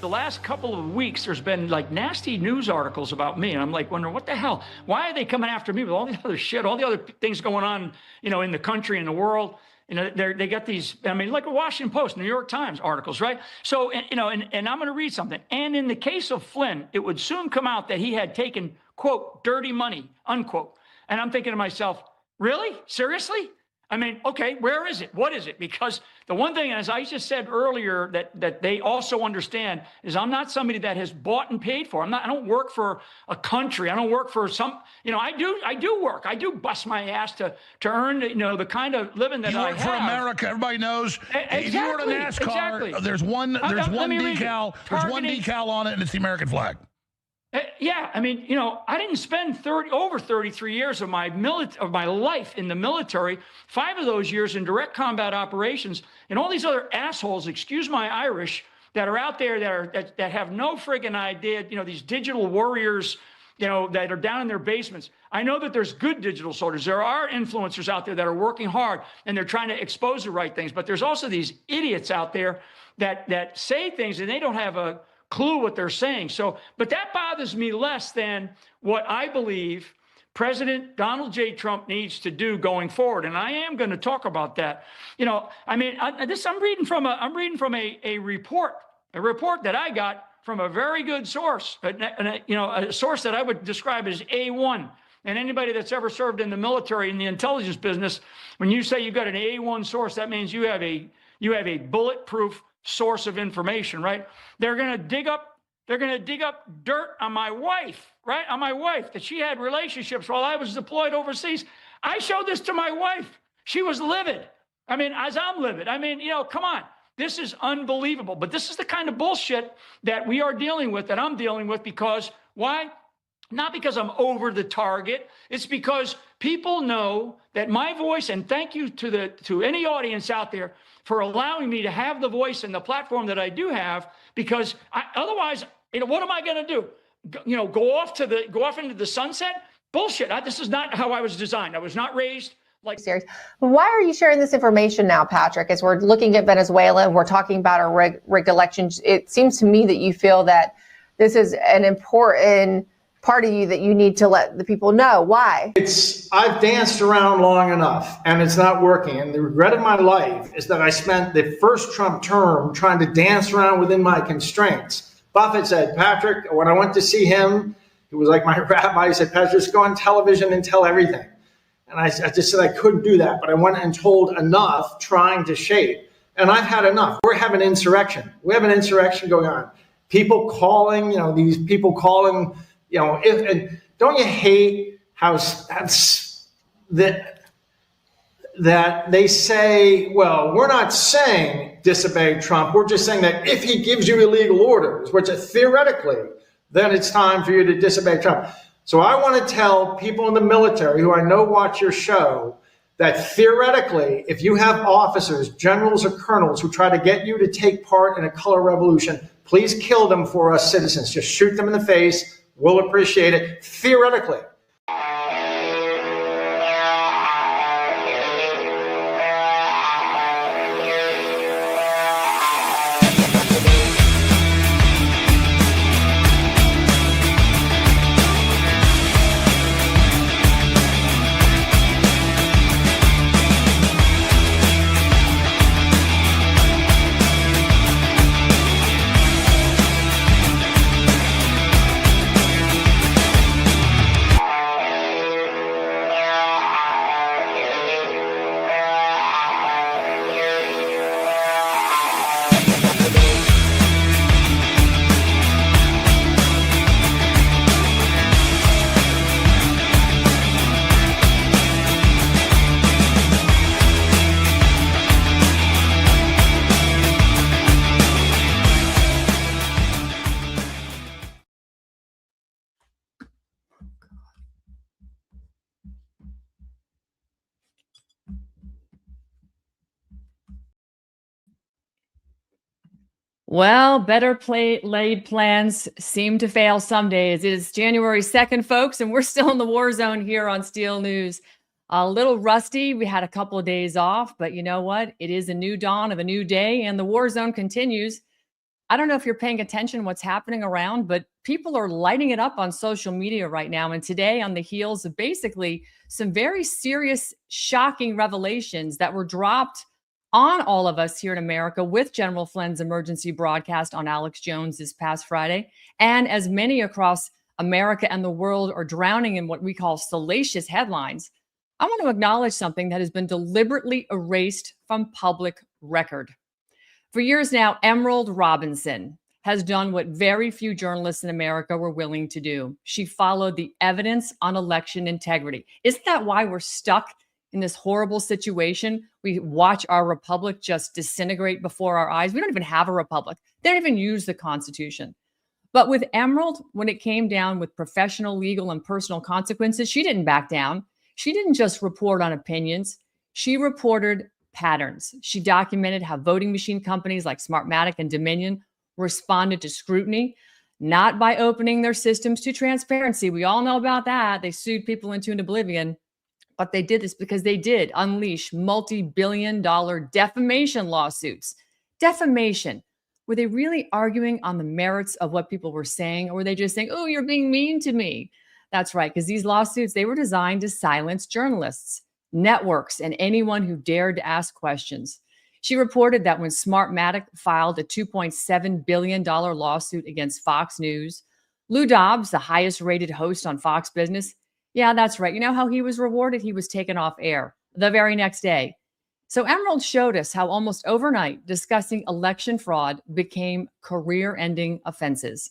the last couple of weeks, there's been like nasty news articles about me. And I'm like wondering, what the hell? Why are they coming after me with all the other shit, all the other things going on, you know, in the country and the world? You know, they got these, I mean, like a Washington Post, New York Times articles, right? So, you know, and I'm going to read something. And in the case of Flynn, it would soon come out that he had taken, quote, dirty money, unquote. And I'm thinking to myself, really? Seriously? I mean, okay, where is it? What is it? Because the one thing, as I just said earlier, that they also understand is I'm not somebody that has bought and paid for. I don't work for a country. I don't work for some, you know, I do work. I do bust my ass to earn, you know, the kind of living that I have. You work for America. Everybody knows. Exactly, if you were to NASCAR, exactly. there's one decal on it, and it's the American flag. Yeah, I mean, you know, I didn't spend over 33 years of my life in the military, 5 of those years in direct combat operations, and all these other assholes, excuse my Irish, that are out there that have no friggin' idea, you know, these digital warriors, you know, that are down in their basements. I know that there's good digital soldiers. There are influencers out there that are working hard and they're trying to expose the right things, but there's also these idiots out there that say things and they don't have a clue what they're saying. So, but that bothers me less than what I believe President Donald J. Trump needs to do going forward. And I am going to talk about that. You know, I mean, I'm reading from a report that I got from a very good source, you know, a source that I would describe as A1. And anybody that's ever served in the military, in the intelligence business, when you say you've got an A1 source, that means you have a bulletproof source of information, right? They're going to dig up dirt on my wife, right? On my wife, that she had relationships while I was deployed overseas. I showed this to my wife. She was livid. I mean, as I'm livid. I mean, you know, come on. This is unbelievable. But this is the kind of bullshit that we are dealing with, that I'm dealing with, because why? Not because I'm over the target. It's because people know that my voice, and thank you to any audience out there for allowing me to have the voice and the platform that I do have, because otherwise, you know, what am I going to do? You know, go off into the sunset? Bullshit. This is not how I was designed. I was not raised like serious. Why are you sharing this information now, Patrick? As we're looking at Venezuela and we're talking about our rigged elections, it seems to me that you feel that this is an important part of you that you need to let the people know. Why? I've danced around long enough and it's not working. And the regret of my life is that I spent the first Trump term trying to dance around within my constraints. Buffett said, Patrick, when I went to see him, he was like my rabbi. He said, Patrick, just go on television and tell everything. And I just said I couldn't do that, but I went and told enough, trying to shape. And I've had enough. We're having insurrection. We have an insurrection going on. People calling, you know, these people calling, you know, and don't you hate how that they say, well, we're not saying disobey Trump. We're just saying that if he gives you illegal orders, which theoretically, then it's time for you to disobey Trump. So I want to tell people in the military who I know watch your show that theoretically, if you have officers, generals or colonels who try to get you to take part in a color revolution, please kill them for us citizens. Just shoot them in the face. We'll appreciate it. Theoretically. Well, better laid plans seem to fail some days. It is January 2nd, folks, and we're still in the war zone here on Steel News. A little rusty. We had a couple of days off, but you know what? It is a new dawn of a new day, and the war zone continues. I don't know if you're paying attention what's happening around, but people are lighting it up on social media right now. And today, on the heels of basically some very serious, shocking revelations that were dropped on all of us here in America with General Flynn's emergency broadcast on Alex Jones this past Friday, and as many across America and the world are drowning in what we call salacious headlines, I want to acknowledge something that has been deliberately erased from public record. For years now, Emerald Robinson has done what very few journalists in America were willing to do. She followed the evidence on election integrity. Isn't that why we're stuck in this horrible situation? We watch our republic just disintegrate before our eyes. We don't even have a republic. They don't even use the Constitution. But with Emerald, when it came down with professional, legal, and personal consequences, she didn't back down. She didn't just report on opinions. She reported patterns. She documented how voting machine companies like Smartmatic and Dominion responded to scrutiny, not by opening their systems to transparency. We all know about that. They sued people into an oblivion, but they did this because they did unleash multi-billion-dollar defamation lawsuits. Defamation. Were they really arguing on the merits of what people were saying, or were they just saying, oh, you're being mean to me? That's right, because these lawsuits, they were designed to silence journalists, networks, and anyone who dared to ask questions. She reported that when Smartmatic filed a $2.7 billion lawsuit against Fox News, Lou Dobbs, the highest rated host on Fox Business, yeah, that's right. You know how he was rewarded? He was taken off air the very next day. So Emerald showed us how almost overnight discussing election fraud became career-ending offenses.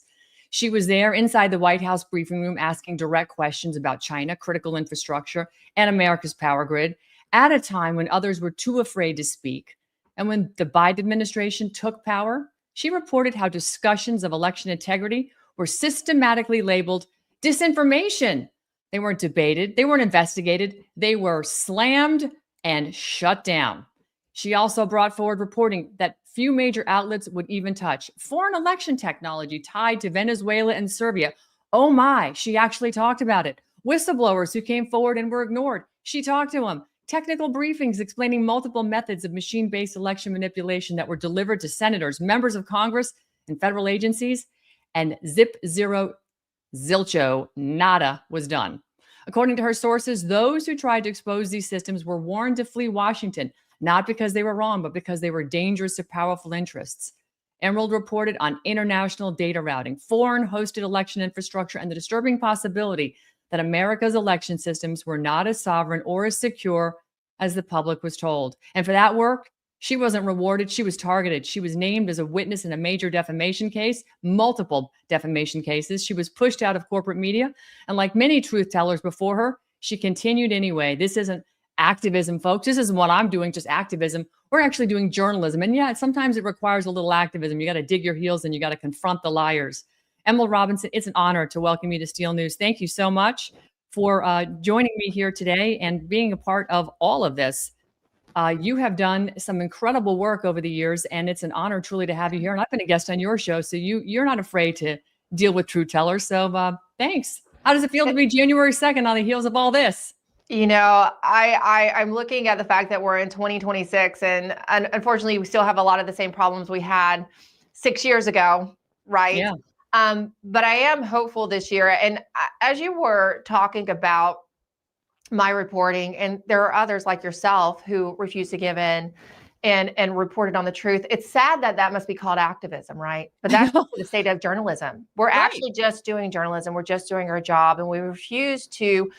She was there inside the White House briefing room asking direct questions about China, critical infrastructure, and America's power grid at a time when others were too afraid to speak. And when the Biden administration took power, she reported how discussions of election integrity were systematically labeled disinformation. They weren't debated. They weren't investigated. They were slammed and shut down. She also brought forward reporting that few major outlets would even touch foreign election technology tied to Venezuela and Serbia. Oh my, she actually talked about it. Whistleblowers who came forward and were ignored. She talked to them. Technical briefings explaining multiple methods of machine-based election manipulation that were delivered to senators, members of Congress, and federal agencies. And zip, zero, zilcho, nada was done. According to her sources, those who tried to expose these systems were warned to flee Washington, not because they were wrong, but because they were dangerous to powerful interests. Emerald reported on international data routing, foreign hosted election infrastructure, and the disturbing possibility that America's election systems were not as sovereign or as secure as the public was told. And for that work, she wasn't rewarded. She was targeted. She was named as a witness in a major defamation case, multiple defamation cases. She was pushed out of corporate media. And like many truth tellers before her, she continued anyway. This isn't activism, folks. This isn't what I'm doing, just activism. We're actually doing journalism. And yeah, sometimes it requires a little activism. You got to dig your heels in. You got to confront the liars. Emerald Robinson, it's an honor to welcome you to Steel News. Thank you so much for joining me here today and being a part of all of this. You have done some incredible work over the years, and it's an honor truly to have you here. And I've been a guest on your show, so you're not afraid to deal with truth tellers. So thanks. How does it feel to be January 2nd on the heels of all this? You know, I'm looking at the fact that we're in 2026, and unfortunately, we still have a lot of the same problems we had 6 years ago, right? Yeah. But I am hopeful this year. And as you were talking about my reporting, and there are others like yourself who refuse to give in and reported on the truth. It's sad that that must be called activism, right? But that's the state of journalism. We're actually just doing journalism. We're just doing our job, and we refuse to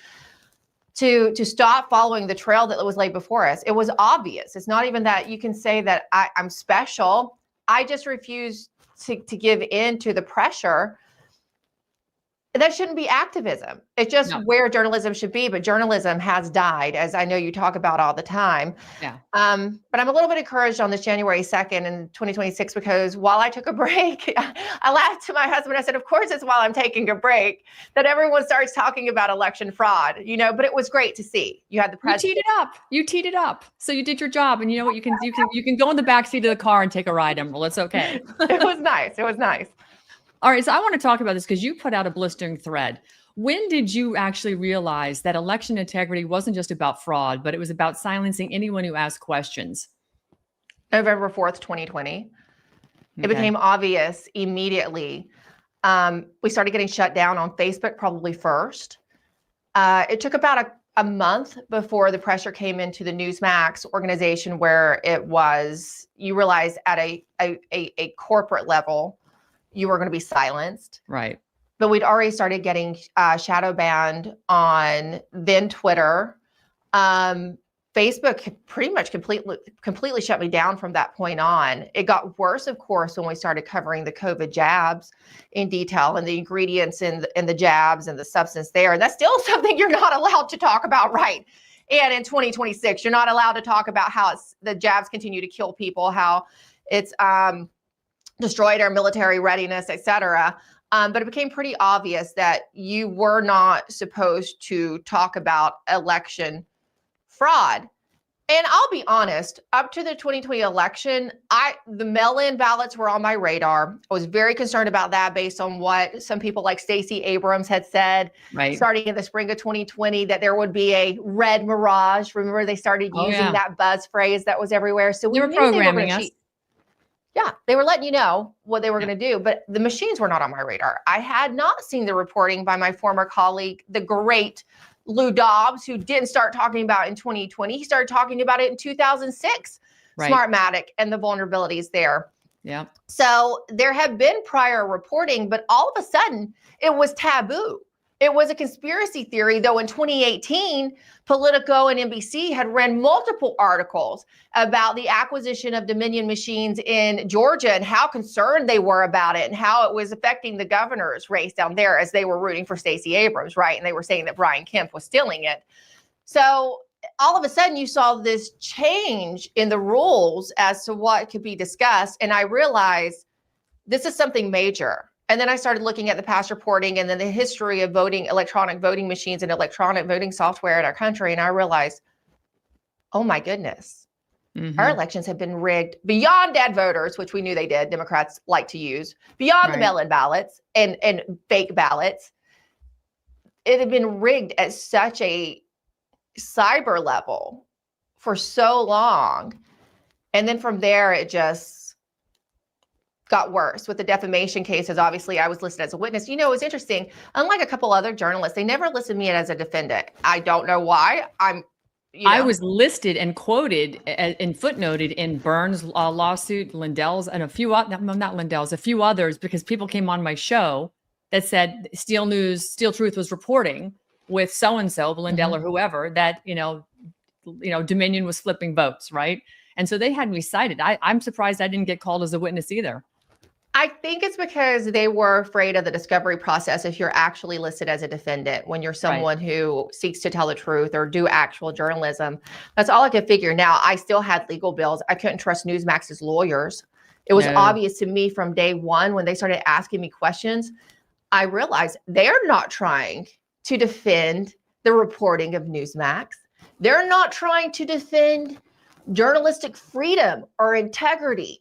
stop following the trail that was laid before us. It was obvious. It's not even that you can say that I'm special. I just refuse to give in to the pressure. That shouldn't be activism. It's just where journalism should be, but journalism has died, as I know you talk about all the time. Yeah. But I'm a little bit encouraged on this January 2nd in 2026, because while I took a break, I laughed to my husband. I said, of course, it's while I'm taking a break that everyone starts talking about election fraud, but it was great to see. You had the president. You teed it up. So you did your job, and you know what? You can go in the backseat of the car and take a ride, Emerald. It's okay. It was nice. It was nice. All right, so I want to talk about this because you put out a blistering thread. When did you actually realize that election integrity wasn't just about fraud, but it was about silencing anyone who asked questions? November 4th, 2020. It became obvious immediately. We started getting shut down on Facebook probably first. It took about a month before the pressure came into the Newsmax organization, where it was, you realize at a corporate level, you were going to be silenced. Right. But we'd already started getting shadow banned on then Twitter. Facebook pretty much completely shut me down from that point on. It got worse, of course, when we started covering the COVID jabs in detail and the ingredients in the jabs and the substance there. And that's still something you're not allowed to talk about, right? And in 2026, you're not allowed to talk about how the jabs continue to kill people, how it's destroyed our military readiness, et cetera. But it became pretty obvious that you were not supposed to talk about election fraud. And I'll be honest, up to the 2020 election, the mail-in ballots were on my radar. I was very concerned about that based on what some people like Stacey Abrams had said, starting in the spring of 2020, that there would be a red mirage. Remember, they started using that buzz phrase that was everywhere. So they were programming us. Yeah, they were letting you know what they were going to do, but the machines were not on my radar. I had not seen the reporting by my former colleague, the great Lou Dobbs, who didn't start talking about it in 2020. He started talking about it in 2006, Smartmatic and the vulnerabilities there. Yeah. So there had been prior reporting, but all of a sudden it was taboo. It was a conspiracy theory, though in 2018, Politico and NBC had ran multiple articles about the acquisition of Dominion machines in Georgia and how concerned they were about it and how it was affecting the governor's race down there, as they were rooting for Stacey Abrams, right? And they were saying that Brian Kemp was stealing it. So all of a sudden you saw this change in the rules as to what could be discussed. And I realized this is something major. And then I started looking at the past reporting and then the history of voting, electronic voting machines and electronic voting software in our country. And I realized, oh my goodness, our elections have been rigged beyond dead voters, which we knew they did. Democrats like to use, beyond the mail-in ballots and fake ballots. It had been rigged at such a cyber level for so long. And then from there, it just got worse with the defamation cases. Obviously, I was listed as a witness. You know, it was interesting. Unlike a couple other journalists, they never listed me as a defendant. I don't know why. I was listed and quoted and footnoted in Burns' lawsuit, Lindell's, and a few not Lindell's, a few others, because people came on my show that said Steel Truth was reporting with so-and-so, Lindell or whoever, that, Dominion was flipping votes, right? And so they had me cited. I'm surprised I didn't get called as a witness either. I think it's because they were afraid of the discovery process if you're actually listed as a defendant, when you're someone who seeks to tell the truth or do actual journalism. That's all I could figure. Now, I still had legal bills. I couldn't trust Newsmax's lawyers. It was obvious to me from day one when they started asking me questions. I realized they're not trying to defend the reporting of Newsmax. They're not trying to defend journalistic freedom or integrity.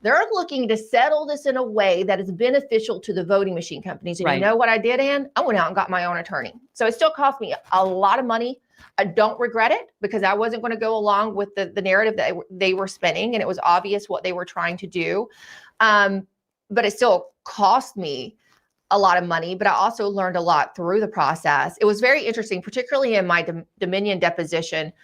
They're looking to settle this in a way that is beneficial to the voting machine companies. And you know what I did, Ann? I went out and got my own attorney. So it still cost me a lot of money. I don't regret it because I wasn't going to go along with the narrative that they were spinning. And it was obvious what they were trying to do. But it still cost me a lot of money. But I also learned a lot through the process. It was very interesting, particularly in my Dominion deposition.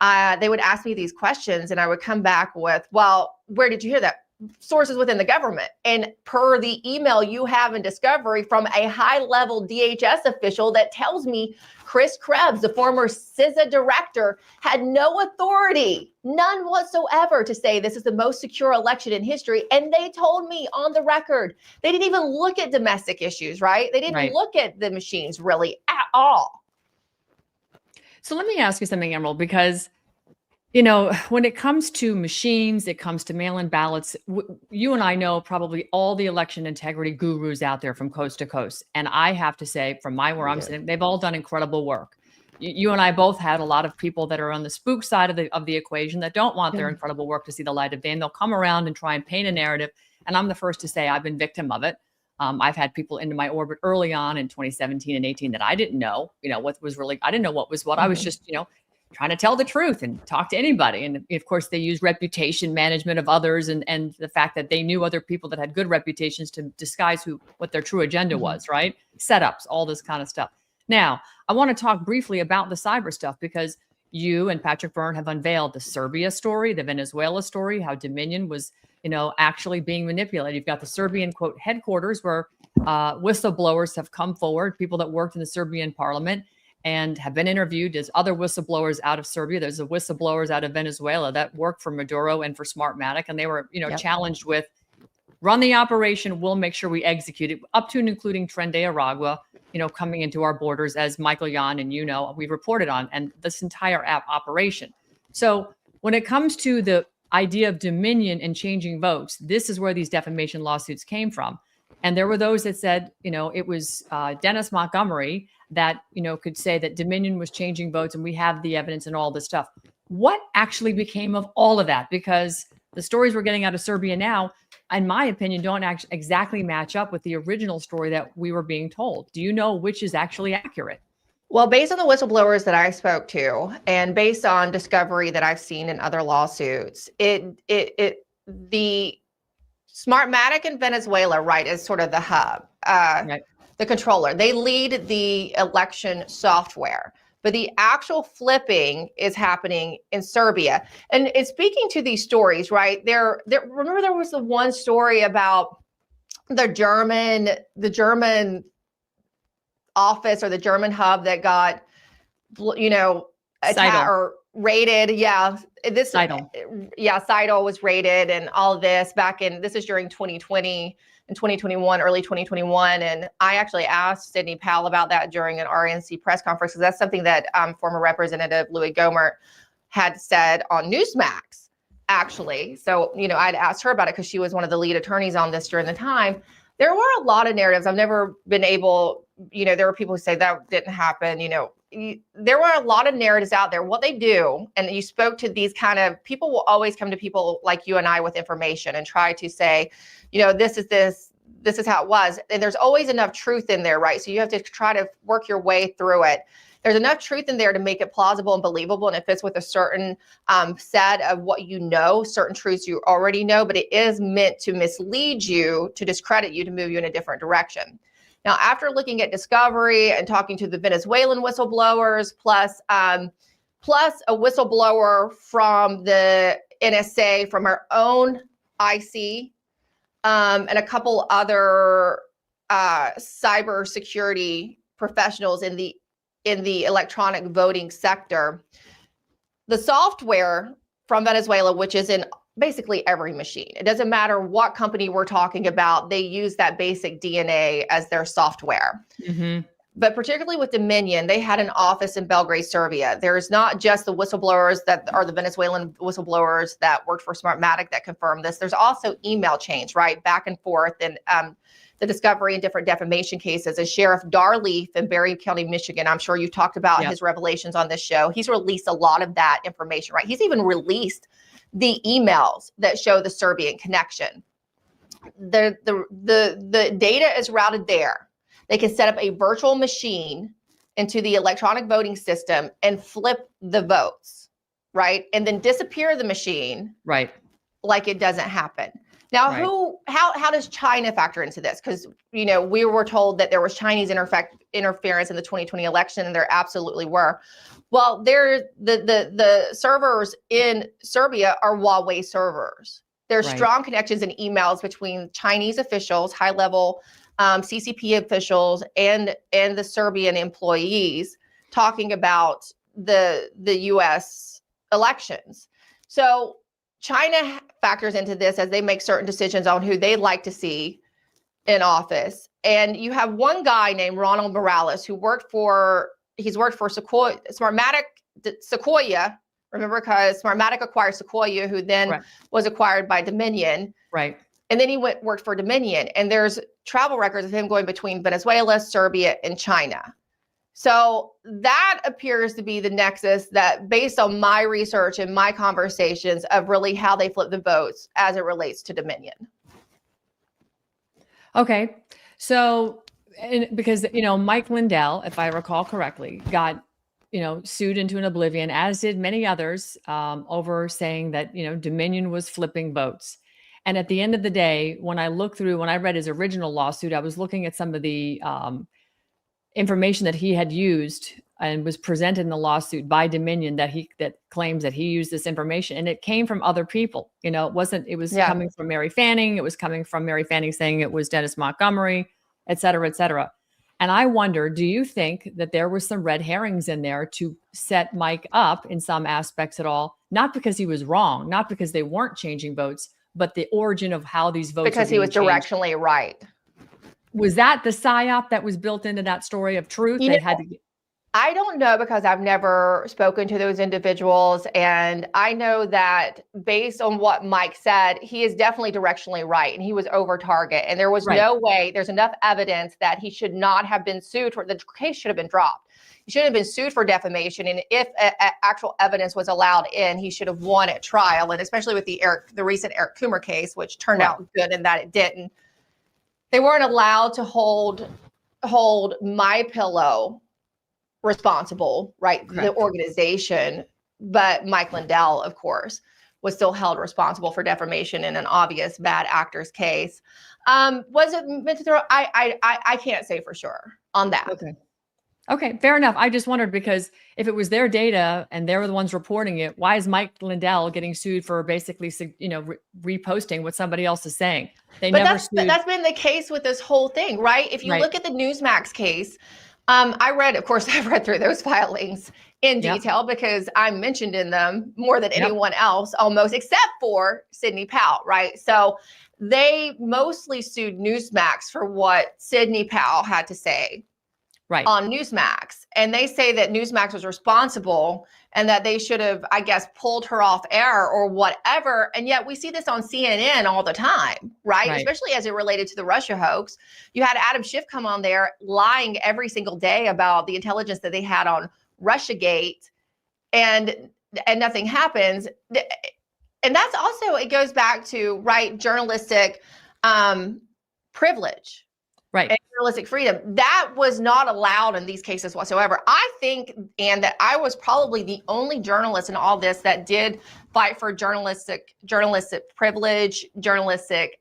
They would ask me these questions and I would come back with, well, where did you hear that? Sources within the government. And per the email you have in discovery from a high-level DHS official that tells me Chris Krebs, the former CISA director, had no authority, none whatsoever, to say this is the most secure election in history. And they told me on the record, they didn't even look at domestic issues, right? They didn't look at the machines really at all. So let me ask you something, Emerald, because when it comes to machines, it comes to mail-in ballots, you and I know probably all the election integrity gurus out there from coast to coast. And I have to say, from where I'm sitting, they've all done incredible work. You and I both had a lot of people that are on the spook side of the equation that don't want their incredible work to see the light of day. And they'll come around and try and paint a narrative. And I'm the first to say I've been victim of it. I've had people into my orbit early on in 2017 and 18 that I didn't know, what was really, I didn't know what was what. I was just, trying to tell the truth and talk to anybody. And of course, they use reputation management of others and the fact that they knew other people that had good reputations to disguise what their true agenda was, right? Setups, all this kind of stuff. Now, I want to talk briefly about the cyber stuff because you and Patrick Byrne have unveiled the Serbia story, the Venezuela story, how Dominion was, actually being manipulated. You've got the Serbian, quote, headquarters where whistleblowers have come forward, people that worked in the Serbian parliament and have been interviewed as other whistleblowers out of Serbia. There's the whistleblowers out of Venezuela that work for Maduro and for Smartmatic. And they were, challenged with run the operation. We'll make sure we execute it up to and including Tren de Aragua, coming into our borders, as Michael Yan and we've reported on, and this entire operation. So when it comes to the idea of Dominion and changing votes, this is where these defamation lawsuits came from. And there were those that said, it was Dennis Montgomery that, could say that Dominion was changing votes and we have the evidence and all this stuff. What actually became of all of that? Because the stories we're getting out of Serbia now, in my opinion, don't exactly match up with the original story that we were being told. Do you know which is actually accurate? Well, based on the whistleblowers that I spoke to, and based on discovery that I've seen in other lawsuits, the Smartmatic in Venezuela, right, is sort of the hub, right. The controller. They lead the election software, but the actual flipping is happening in Serbia. And it's speaking to these stories, right? Remember there was the one story about the German office or the German hub that got, attacked or raided. Yeah. Seidel was raided and all of this this is during 2020 and 2021, early 2021. And I actually asked Sidney Powell about that during an RNC press conference, because that's something that former Representative Louis Gohmert had said on Newsmax, actually. So, I'd asked her about it because she was one of the lead attorneys on this during the time. There were a lot of narratives. I've never been able, there were people who say that didn't happen, there were a lot of narratives out there. What they do, and you spoke to these kind of people, will always come to people like you and I with information and try to say, this is how it was. And there's always enough truth in there, right? So you have to try to work your way through it. There's enough truth in there to make it plausible and believable, and it fits with a certain set of what certain truths you already know, but it is meant to mislead you, to discredit you, to move you in a different direction. Now, after looking at discovery and talking to the Venezuelan whistleblowers, plus a whistleblower from the NSA, from our own IC, and a couple other cybersecurity professionals in the electronic voting sector, the software from Venezuela, which is in basically every machine. It doesn't matter what company we're talking about. They use that basic DNA as their software. Mm-hmm. But particularly with Dominion, they had an office in Belgrade, Serbia. There's not just the whistleblowers that are the Venezuelan whistleblowers that worked for Smartmatic that confirmed this. There's also email chains, right, back and forth, and the discovery in different defamation cases. As Sheriff Darleaf in Berry County, Michigan, I'm sure you've talked about his revelations on this show. He's released a lot of that information, right? He's even released the emails that show the Serbian connection. The data is routed there. They can set up a virtual machine into the electronic voting system and flip the votes, right? And then disappear the machine, right? Like it doesn't happen. Now, how does China factor into this? Because, we were told that there was Chinese interference in the 2020 election, and there absolutely were. Well, the servers in Serbia are Huawei servers. There's strong connections and emails between Chinese officials, high-level CCP officials, and the Serbian employees talking about the U.S. elections. So China factors into this as they make certain decisions on who they'd like to see in office. And you have one guy named Ronald Morales who worked for Smartmatic Sequoia. Remember, because Smartmatic acquired Sequoia, who then was acquired by Dominion. Right. And then he worked for Dominion. And there's travel records of him going between Venezuela, Serbia, and China. So that appears to be the nexus that, based on my research and my conversations, of really how they flip the votes as it relates to Dominion. Okay. So, because, Mike Lindell, if I recall correctly, got sued into an oblivion, as did many others, over saying that, Dominion was flipping votes. And at the end of the day, when I read his original lawsuit, I was looking at some of the information that he had used and was presented in the lawsuit by Dominion that claims that he used this information, and it came from other people. It was coming from Mary Fanning. It was coming from Mary Fanning saying it was Dennis Montgomery, et cetera, et cetera. And I wonder, do you think that there were some red herrings in there to set Mike up in some aspects at all? Not because he was wrong, not because they weren't changing votes, but the origin of how these votes because he was directionally right. Was that the psyop that was built into that story of truth? I don't know, because I've never spoken to those individuals. And I know that based on what Mike said, he is definitely directionally right. And he was over target. And there was no way, there's enough evidence that he should not have been sued for, the case should have been dropped. He should have been sued for defamation. And if actual evidence was allowed in, he should have won at trial. And especially with the recent Eric Coomer case, which turned out good in that it didn't. They weren't allowed to hold MyPillow responsible, right? Correct. The organization, but Mike Lindell, of course, was still held responsible for defamation in an obvious bad actor's case. Was it meant to throw? I can't say for sure on that. Okay, fair enough. I just wondered, because if it was their data and they were the ones reporting it, why is Mike Lindell getting sued for basically, reposting what somebody else is saying? That's been the case with this whole thing, right? If you look at the Newsmax case, I've read through those filings in detail because I'm mentioned in them more than anyone else, almost, except for Sidney Powell, right? So they mostly sued Newsmax for what Sidney Powell had to say on Newsmax. And they say that Newsmax was responsible and that they should have, I guess, pulled her off air or whatever. And yet we see this on CNN all the time, right? Especially as it related to the Russia hoax. You had Adam Schiff come on there lying every single day about the intelligence that they had on Russiagate, and nothing happens. And that's also, it goes back to, journalistic privilege. And journalistic freedom. That was not allowed in these cases whatsoever. I think, and that I was probably the only journalist in all this that did fight for journalistic privilege, journalistic,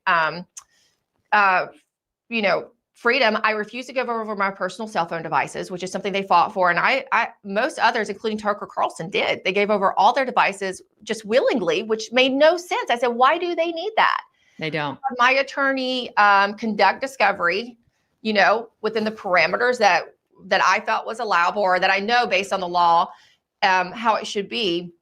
freedom. I refused to give over my personal cell phone devices, which is something they fought for. And I most others, including Tucker Carlson, did. They gave over all their devices just willingly, which made no sense. I said, why do they need that? They don't. My attorney conduct discovery, within the parameters that I thought was allowable, or that I know based on the law, how it should be.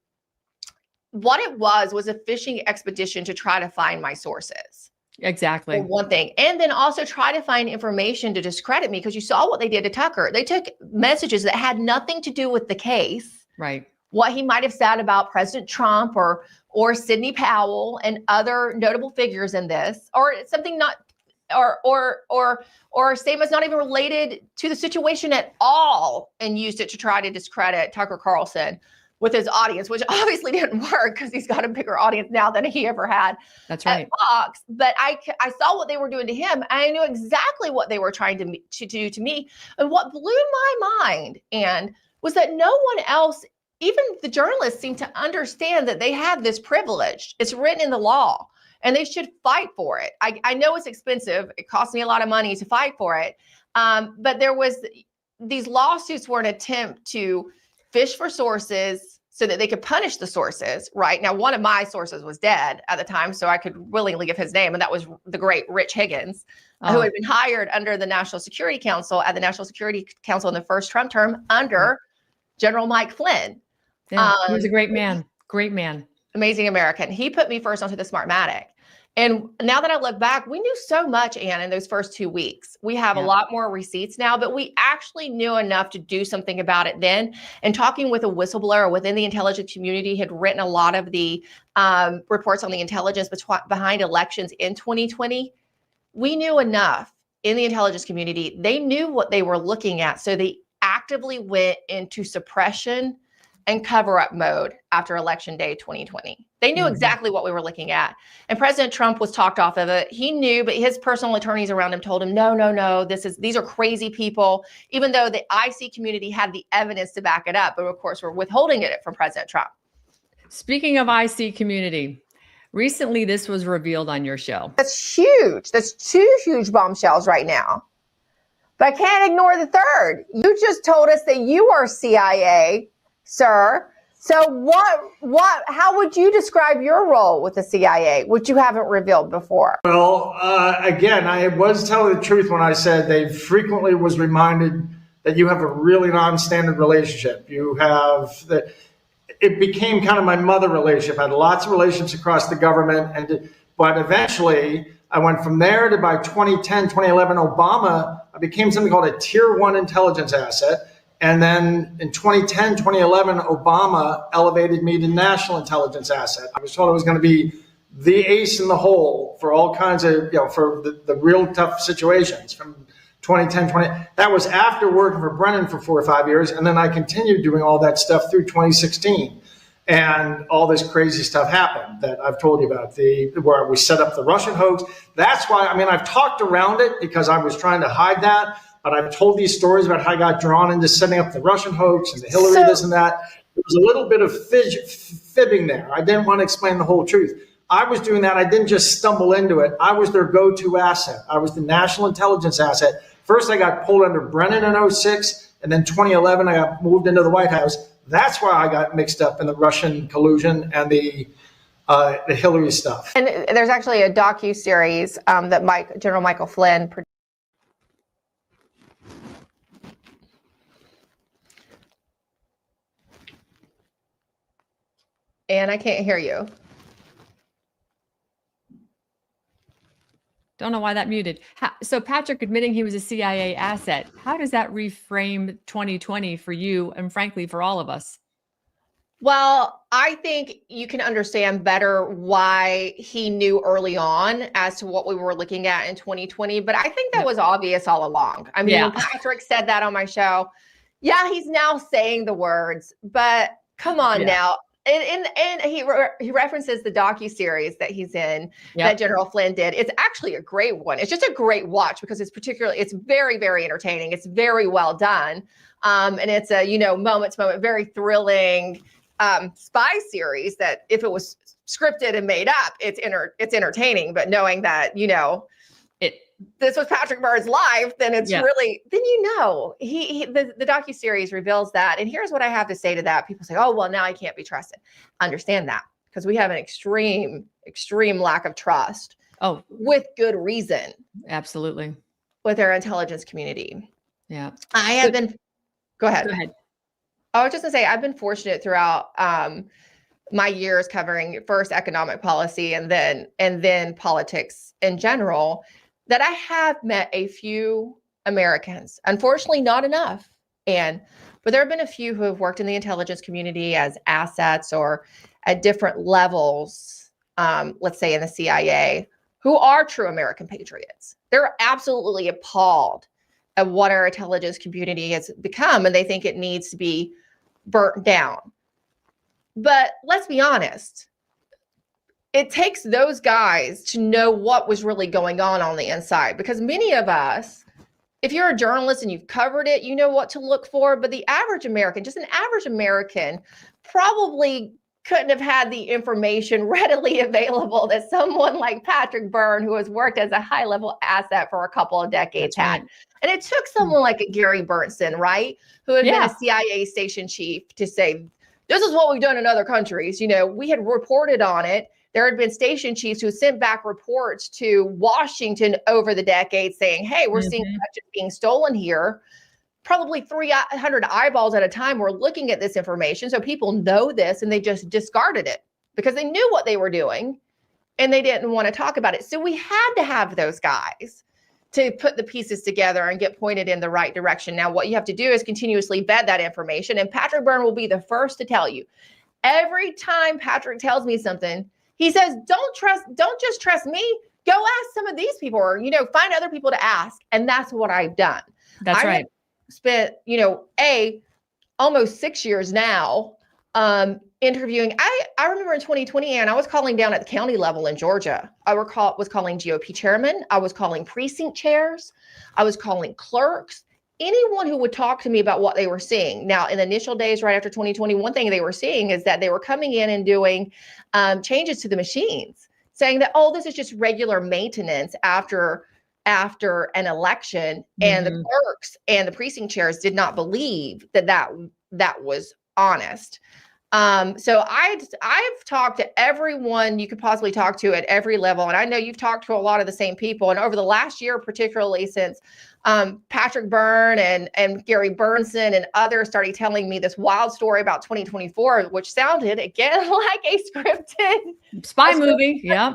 What it was a fishing expedition to try to find my sources. Exactly. For one thing. And then also try to find information to discredit me, because you saw what they did to Tucker. They took messages that had nothing to do with the case. What he might have said about President Trump or Sidney Powell and other notable figures in this, or something not, or statements not even related to the situation at all, and used it to try to discredit Tucker Carlson with his audience, which obviously didn't work because he's got a bigger audience now than he ever had. That's right. At Fox. But I saw what they were doing to him, and I knew exactly what they were trying to do to me. And what blew my mind, and was that no one else, even the journalists, seemed to understand that they had this privilege. It's written in the law, and they should fight for it. I know it's expensive. It costs me a lot of money to fight for it. But these lawsuits were an attempt to fish for sources so that they could punish the sources, right? Now, one of my sources was dead at the time, so I could willingly give his name, and that was the great Rich Higgins, who had been hired under the National Security Council, in the first Trump term under General Mike Flynn. Yeah, he was a great man. Amazing American. He put me first onto the Smartmatic. And now that I look back, we knew so much, Ann, in those first 2 weeks. We have a lot more receipts now, but we actually knew enough to do something about it then. And talking with a whistleblower within the intelligence community, had written a lot of the reports on the intelligence behind elections in 2020. We knew enough in the intelligence community. They knew what they were looking at. So they actively went into suppression and cover up mode after Election Day 2020. They knew exactly what we were looking at. And President Trump was talked off of it. He knew, but his personal attorneys around him told him, no, these are crazy people, even though the IC community had the evidence to back it up. But of course, we're withholding it from President Trump. Speaking of IC community, recently this was revealed on your show. That's huge. That's two huge bombshells right now. But I can't ignore the third. You just told us that you are CIA, sir. So how would you describe your role with the CIA, which you haven't revealed before? Well, again, I was telling the truth when I said they frequently was reminded that you have a really non-standard relationship. You have that. It became kind of my mother relationship. I had lots of relationships across the government, but eventually I went from there to by 2010, 2011, Obama, I became something called a tier 1 intelligence asset. And then in 2010, 2011, Obama elevated me to national intelligence asset. I was told I was going to be the ace in the hole for all kinds of, for the real tough situations from 2010, that was after working for Brennan for 4 or 5 years. And then I continued doing all that stuff through 2016. And all this crazy stuff happened that I've told you about, where we set up the Russian hoax. That's why, I've talked around it because I was trying to hide that, but I've told these stories about how I got drawn into setting up the Russian hoax and the Hillary this and that. There was a little bit of fibbing there. I didn't want to explain the whole truth. I was doing that. I didn't just stumble into it. I was their go-to asset. I was the national intelligence asset. First, I got pulled under Brennan in 2006, and then 2011, I got moved into the White House. That's why I got mixed up in the Russian collusion and the Hillary stuff. And there's actually a docu-series that General Michael Flynn produced. And I can't hear you. Don't know why that muted. So Patrick admitting he was a CIA asset, how does that reframe 2020 for you and frankly for all of us? Well, I think you can understand better why he knew early on as to what we were looking at in 2020. But I think that was obvious all along. When Patrick said that on my show, he's now saying the words, but come on now. And he references the docu-series that he's in that General Flynn did. It's actually a great one. It's just a great watch because it's very, very entertaining. It's very well done. And it's a, moment to moment, very thrilling spy series that if it was scripted and made up, it's entertaining. But knowing that, this was Patrick Byrne's life, then it's really, then the docuseries reveals that. And here's what I have to say to that. People say, oh, well, now I can't be trusted. Understand that because we have an extreme lack of trust. Oh, with good reason. Absolutely. With our intelligence community. Yeah. I have been, go ahead. I was just gonna say, I've been fortunate throughout my years covering first economic policy and then politics in general, that I have met a few Americans, unfortunately not enough. But there have been a few who have worked in the intelligence community as assets or at different levels, let's say in the CIA, who are true American patriots. They're absolutely appalled at what our intelligence community has become, and they think it needs to be burnt down. But let's be honest. It takes those guys to know what was really going on the inside, because many of us, if you're a journalist and you've covered it, you know what to look for. But the average American, just an average American, probably couldn't have had the information readily available that someone like Patrick Byrne, who has worked as a high-level asset for a couple of decades, had. And it took someone like a Gary Berntsen, right, who had been a CIA station chief, to say, this is what we've done in other countries. We had reported on it. There had been station chiefs who sent back reports to Washington over the decades saying, hey, we're seeing budget being stolen here. Probably 300 eyeballs at a time were looking at this information. So people know this, and they just discarded it because they knew what they were doing and they didn't want to talk about it. So we had to have those guys to put the pieces together and get pointed in the right direction. Now, what you have to do is continuously vet that information. And Patrick Byrne will be the first to tell you. Every time Patrick tells me something, he says, don't just trust me. Go ask some of these people, or, find other people to ask. And that's what I've done. That's right. Spent, almost 6 years now interviewing. I remember in 2020, and I was calling down at the county level in Georgia. I was calling GOP chairmen. I was calling precinct chairs. I was calling clerks. Anyone who would talk to me about what they were seeing. Now, in the initial days right after 2020, one thing they were seeing is that they were coming in and doing changes to the machines, saying that, oh, this is just regular maintenance after an election. And the clerks and the precinct chairs did not believe that was honest. So I've talked to everyone you could possibly talk to at every level. And I know you've talked to a lot of the same people. And over the last year, particularly since Patrick Byrne and Gary Burnson and others started telling me this wild story about 2024, which sounded again like a scripted spy movie. Yeah.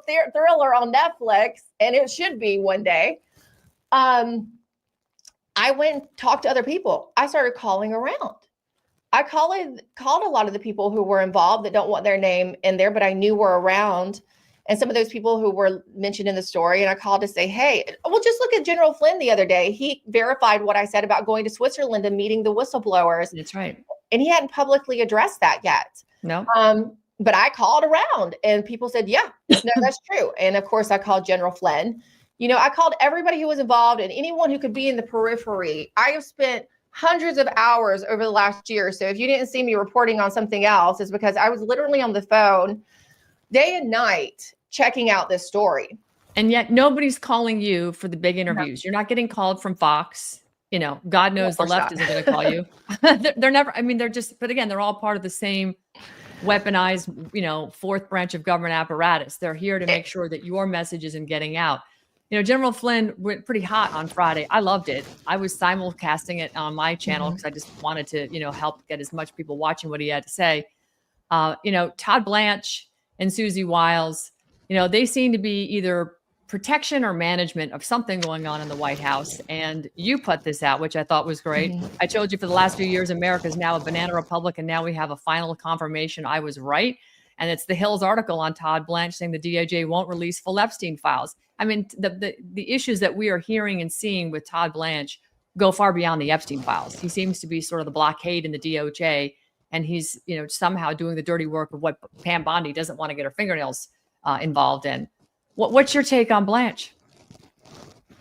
Thriller on Netflix. And it should be one day. I went and talked to other people. I started calling around. I called a lot of the people who were involved that don't want their name in there, but I knew were around. And some of those people who were mentioned in the story. And I called to say, hey, well, just look at General Flynn the other day. He verified what I said about going to Switzerland and meeting the whistleblowers. That's right. And he hadn't publicly addressed that yet. No. But I called around and people said, yeah, no, that's true. And of course, I called General Flynn. You know, I called everybody who was involved and anyone who could be in the periphery. I have spent hundreds of hours over the last year. So if you didn't see me reporting on something else, it's because I was literally on the phone day and night checking out this story. And yet nobody's calling you for the big interviews. No. You're not getting called from Fox. You know, God knows the left isn't going to call you. They're never, I mean, they're just, but again, they're all part of the same weaponized, you know, fourth branch of government apparatus. They're here to make sure that your message isn't getting out. You know, General Flynn went pretty hot on Friday. I loved it. I was simulcasting it on my channel because I just wanted to, you know, help get as much people watching what he had to say. You know, Todd Blanche and Susie Wiles, you know, they seem to be either protection or management of something going on in the White House. And you put this out, which I thought was great. I told you for the last few years, America is now a banana republic. And now we have a final confirmation I was right. And it's the Hills article on Todd Blanche saying the DOJ won't release full Epstein files. I mean, the issues that we are hearing and seeing with Todd Blanche go far beyond the Epstein files. He seems to be sort of the blockade in the DOJ, and he's, you know, somehow doing the dirty work of what Pam Bondi doesn't want to get her fingernails involved in. What's your take on Blanche?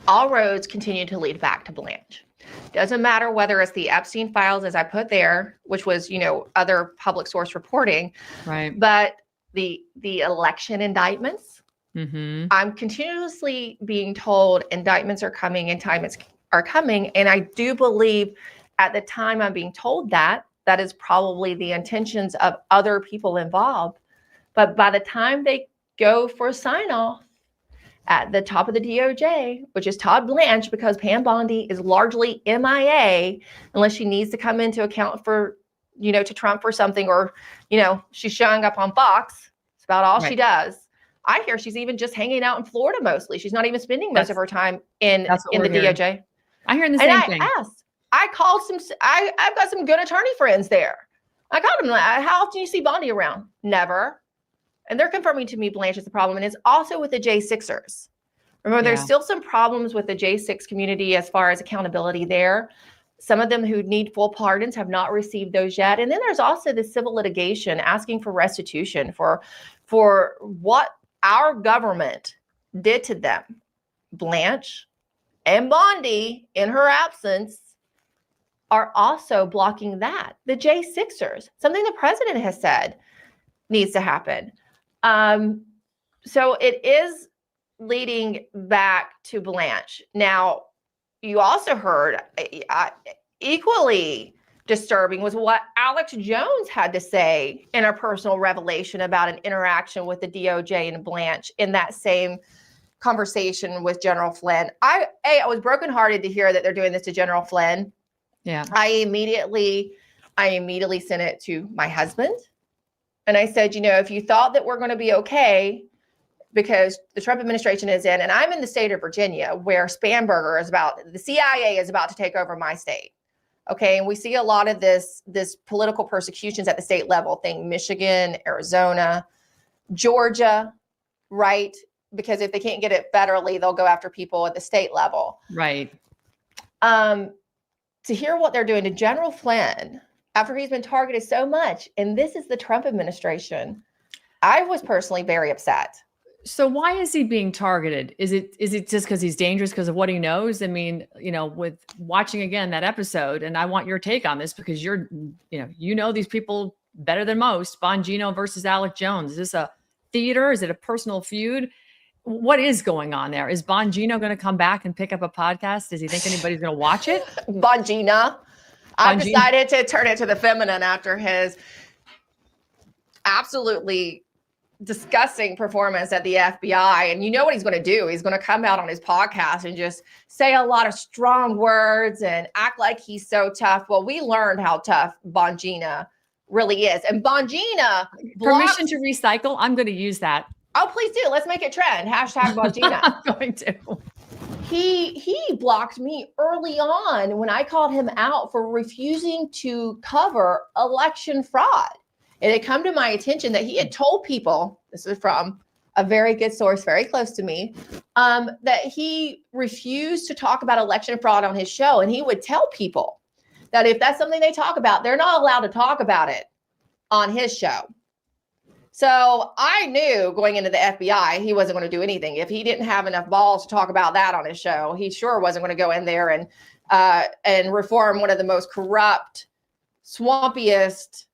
All roads continue to lead back to Blanche. Doesn't matter whether it's the Epstein files, as I put there, which was, you know, other public source reporting, right? But the election indictments. I'm continuously being told indictments are coming, indictments are coming. And I do believe at the time I'm being told that is probably the intentions of other people involved. But by the time they go for sign off at the top of the DOJ, which is Todd Blanche, because Pam Bondi is largely MIA, unless she needs to come into account for, you know, to Trump for something, or, you know, she's showing up on Fox. It's about all she does. I hear she's even just hanging out in Florida mostly. She's not even spending most of her time in the DOJ. I'm hearing the same thing. I called I've got some good attorney friends there. I called them, how often do you see Bondi around? Never. And they're confirming to me Blanche is the problem. And it's also with the J6ers. Remember, there's still some problems with the J6 community as far as accountability there. Some of them who need full pardons have not received those yet. And then there's also the civil litigation asking for restitution for what our government did to them. Blanche and Bondi, in her absence, are also blocking that. The J6ers, something the president has said needs to happen. So it is leading back to Blanche. Now, you also heard equally disturbing was what Alex Jones had to say in a personal revelation about an interaction with the DOJ and Blanche in that same conversation with General Flynn. I was brokenhearted to hear that they're doing this to General Flynn. Yeah. I immediately sent it to my husband. And I said, you know, if you thought that we're going to be okay, because the Trump administration is in, and I'm in the state of Virginia, where the CIA is about to take over my state. Okay. And we see a lot of this political persecutions at the state level thing, Michigan, Arizona, Georgia, right? Because if they can't get it federally, they'll go after people at the state level. Right. To hear what they're doing to General Flynn after he's been targeted so much, and this is the Trump administration, I was personally very upset. So why is he being targeted? Is it just because he's dangerous because of what he knows? I mean, with watching again that episode, and I want your take on this because you know these people better than most. Bongino versus Alex Jones. Is this a theater? Is it a personal feud? What is going on there? Is Bongino going to come back and pick up a podcast? Does he think anybody's going to watch it? Bongina. I've decided to turn it to the feminine after his absolutely disgusting performance at the FBI. And you know what he's going to do? He's going to come out on his podcast and just say a lot of strong words and act like he's so tough. Well, we learned how tough Bongina really is. And Bongina permission to recycle. I'm going to use that. Oh, please do. Let's make it trend. Hashtag Bongina. I'm going to. He blocked me early on when I called him out for refusing to cover election fraud. It had come to my attention that he had told people, this is from a very good source, very close to me, that he refused to talk about election fraud on his show. And he would tell people that if that's something they talk about, they're not allowed to talk about it on his show. So I knew going into the FBI, he wasn't going to do anything. If he didn't have enough balls to talk about that on his show, he sure wasn't going to go in there and reform one of the most corrupt, swampiest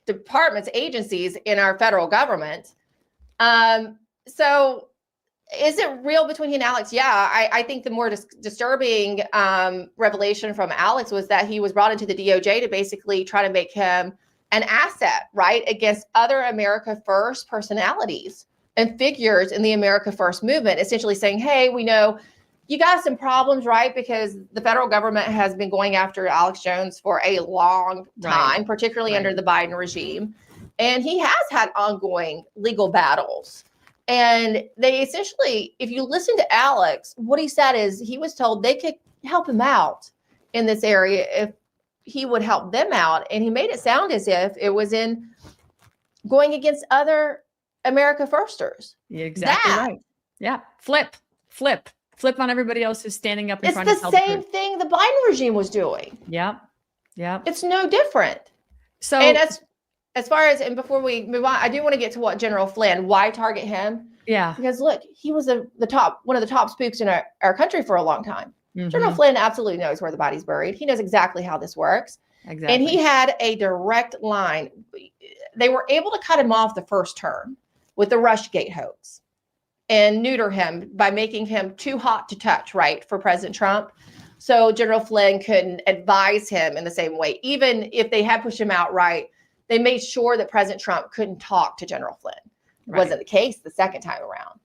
departments, agencies in our federal government. So is it real between he and Alex? Yeah, I think the more disturbing revelation from Alex was that he was brought into the DOJ to basically try to make him an asset, right, against other America First personalities and figures in the America First movement, essentially saying, hey, we know you got some problems, right? Because the federal government has been going after Alex Jones for a long time, particularly under the Biden regime. And he has had ongoing legal battles. And they essentially, if you listen to Alex, what he said is he was told they could help him out in this area if he would help them out. And he made it sound as if it was in going against other America Firsters. You're exactly right. Yeah. Flip on everybody else who's standing up in front of It's the same thing the Biden regime was doing. Yeah. It's no different. So, and as far as, and before we move on, I do want to get to what General Flynn, why target him? Yeah. Because look, he was one of the top spooks in our country for a long time. Mm-hmm. General Flynn absolutely knows where the body's buried. He knows exactly how this works. Exactly. And he had a direct line. They were able to cut him off the first term with the Rushgate hoax and neuter him by making him too hot to touch, right, for President Trump. So General Flynn couldn't advise him in the same way. Even if they had pushed him outright, they made sure that President Trump couldn't talk to General Flynn. It wasn't the case the second time around.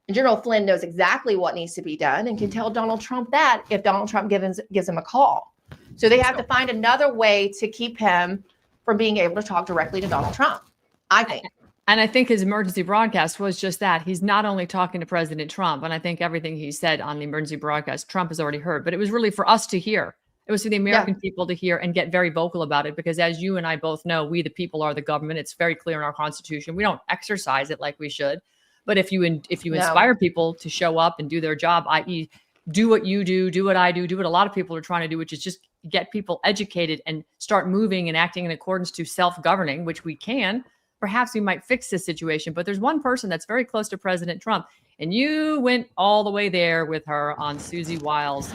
And General Flynn knows exactly what needs to be done and can tell Donald Trump that if Donald Trump gives him a call. So they have to find another way to keep him from being able to talk directly to Donald Trump, I think. And I think his emergency broadcast was just that. He's not only talking to President Trump, and I think everything he said on the emergency broadcast, Trump has already heard, but it was really for us to hear. It was for the American people to hear and get very vocal about it, because as you and I both know, we the people are the government. It's very clear in our Constitution. We don't exercise it like we should. But if you inspire people to show up and do their job, i.e. do what you do what I do what a lot of people are trying to do, which is just get people educated and start moving and acting in accordance to self-governing, which we can, perhaps we might fix this situation. But there's one person that's very close to President Trump, and you went all the way there with her on Susie Wiles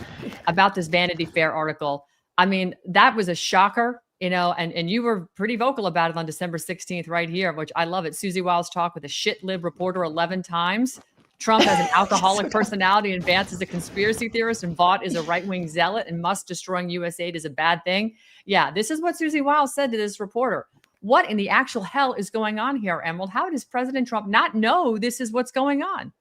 about this Vanity Fair article. I mean, that was a shocker, and you were pretty vocal about it on December 16th right here, which I love it. Susie Wiles talked with a shit-lib reporter 11 times. Trump has an alcoholic personality, and Vance is a conspiracy theorist, and Vaught is a right-wing zealot, and Musk destroying USAID is a bad thing. Yeah, this is what Susie Wiles said to this reporter. What in the actual hell is going on here, Emerald? How does President Trump not know this is what's going on?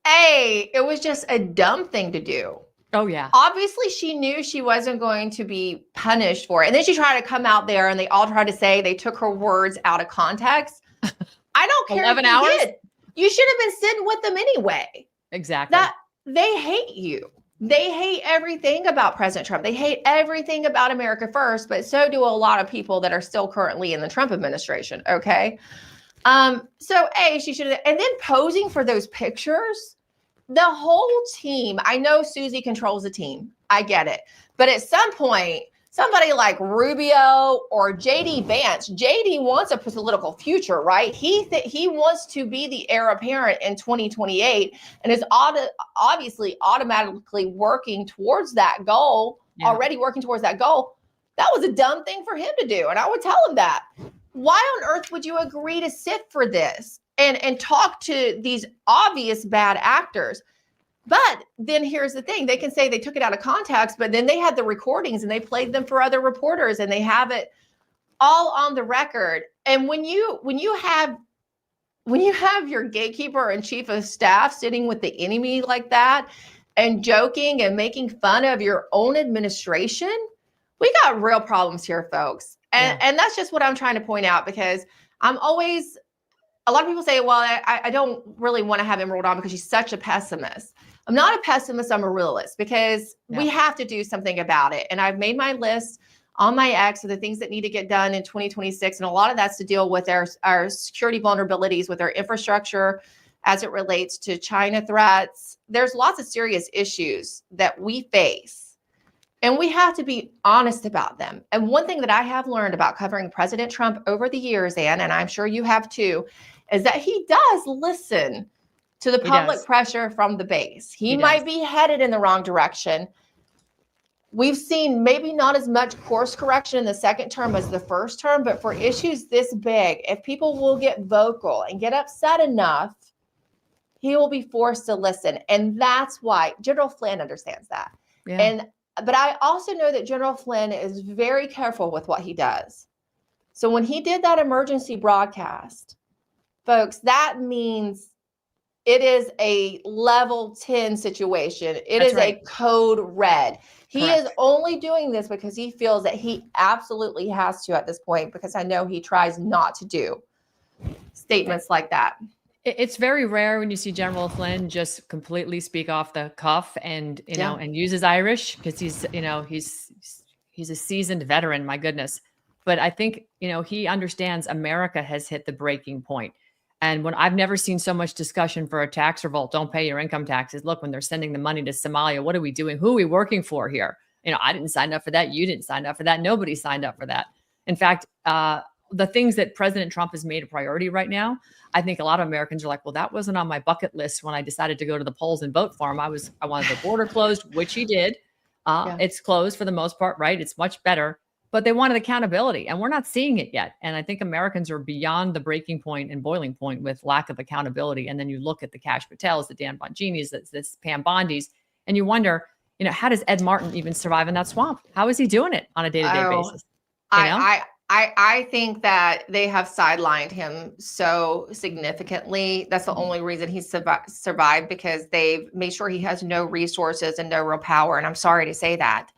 It was just a dumb thing to do. Oh, yeah. Obviously, she knew she wasn't going to be punished for it. And then she tried to come out there, and they all tried to say they took her words out of context. I don't care 11 if hours? did. You should have been sitting with them anyway. Exactly. They hate you. They hate everything about President Trump. They hate everything about America First, but so do a lot of people that are still currently in the Trump administration. Okay. So she should have, and then posing for those pictures, the whole team. I know Susie controls the team. I get it. But at some point, somebody like Rubio or JD Vance. JD wants a political future, right? He wants to be the heir apparent in 2028 and is obviously automatically working towards that goal, already working towards that goal. That was a dumb thing for him to do. And I would tell him that. Why on earth would you agree to sit for this and talk to these obvious bad actors? But then here's the thing. They can say they took it out of context, but then they had the recordings and they played them for other reporters and they have it all on the record. And when you have your gatekeeper and chief of staff sitting with the enemy like that and joking and making fun of your own administration, we got real problems here, folks. And that's just what I'm trying to point out, because a lot of people say, well, I don't really want to have him rolled on because she's such a pessimist. I'm not a pessimist, I'm a realist, because we have to do something about it. And I've made my list on my X of the things that need to get done in 2026. And a lot of that's to deal with our security vulnerabilities, with our infrastructure as it relates to China threats. There's lots of serious issues that we face. And we have to be honest about them. And one thing that I have learned about covering President Trump over the years, Ann, and I'm sure you have too, is that he does listen to the public pressure from the base. He might be headed in the wrong direction. We've seen maybe not as much course correction in the second term as the first term, but for issues this big, if people will get vocal and get upset enough, he will be forced to listen. And that's why General Flynn understands that. But I also know that General Flynn is very careful with what he does. So when he did that emergency broadcast, folks, that means it is a level 10 situation. It is a code red. He is only doing this because he feels that he absolutely has to at this point, because I know he tries not to do statements like that. It's very rare when you see General Flynn just completely speak off the cuff and, and uses Irish, because he's a seasoned veteran, my goodness. But I think, he understands America has hit the breaking point. And when I've never seen so much discussion for a tax revolt, don't pay your income taxes. Look, when they're sending the money to Somalia, what are we doing? Who are we working for here? I didn't sign up for that. You didn't sign up for that. Nobody signed up for that. In fact, the things that President Trump has made a priority right now, I think a lot of Americans are like, well, that wasn't on my bucket list when I decided to go to the polls and vote for him. I wanted the border closed, which he did. It's closed for the most part, right? It's much better, but they wanted accountability, and we're not seeing it yet. And I think Americans are beyond the breaking point and boiling point with lack of accountability. And then you look at the Kash Patels, the Dan Bonginis, this Pam Bondis, and you wonder, how does Ed Martin even survive in that swamp? How is he doing it on a day-to-day basis? I think that they have sidelined him so significantly. That's the only reason he's survived, because they've made sure he has no resources and no real power. And I'm sorry to say that.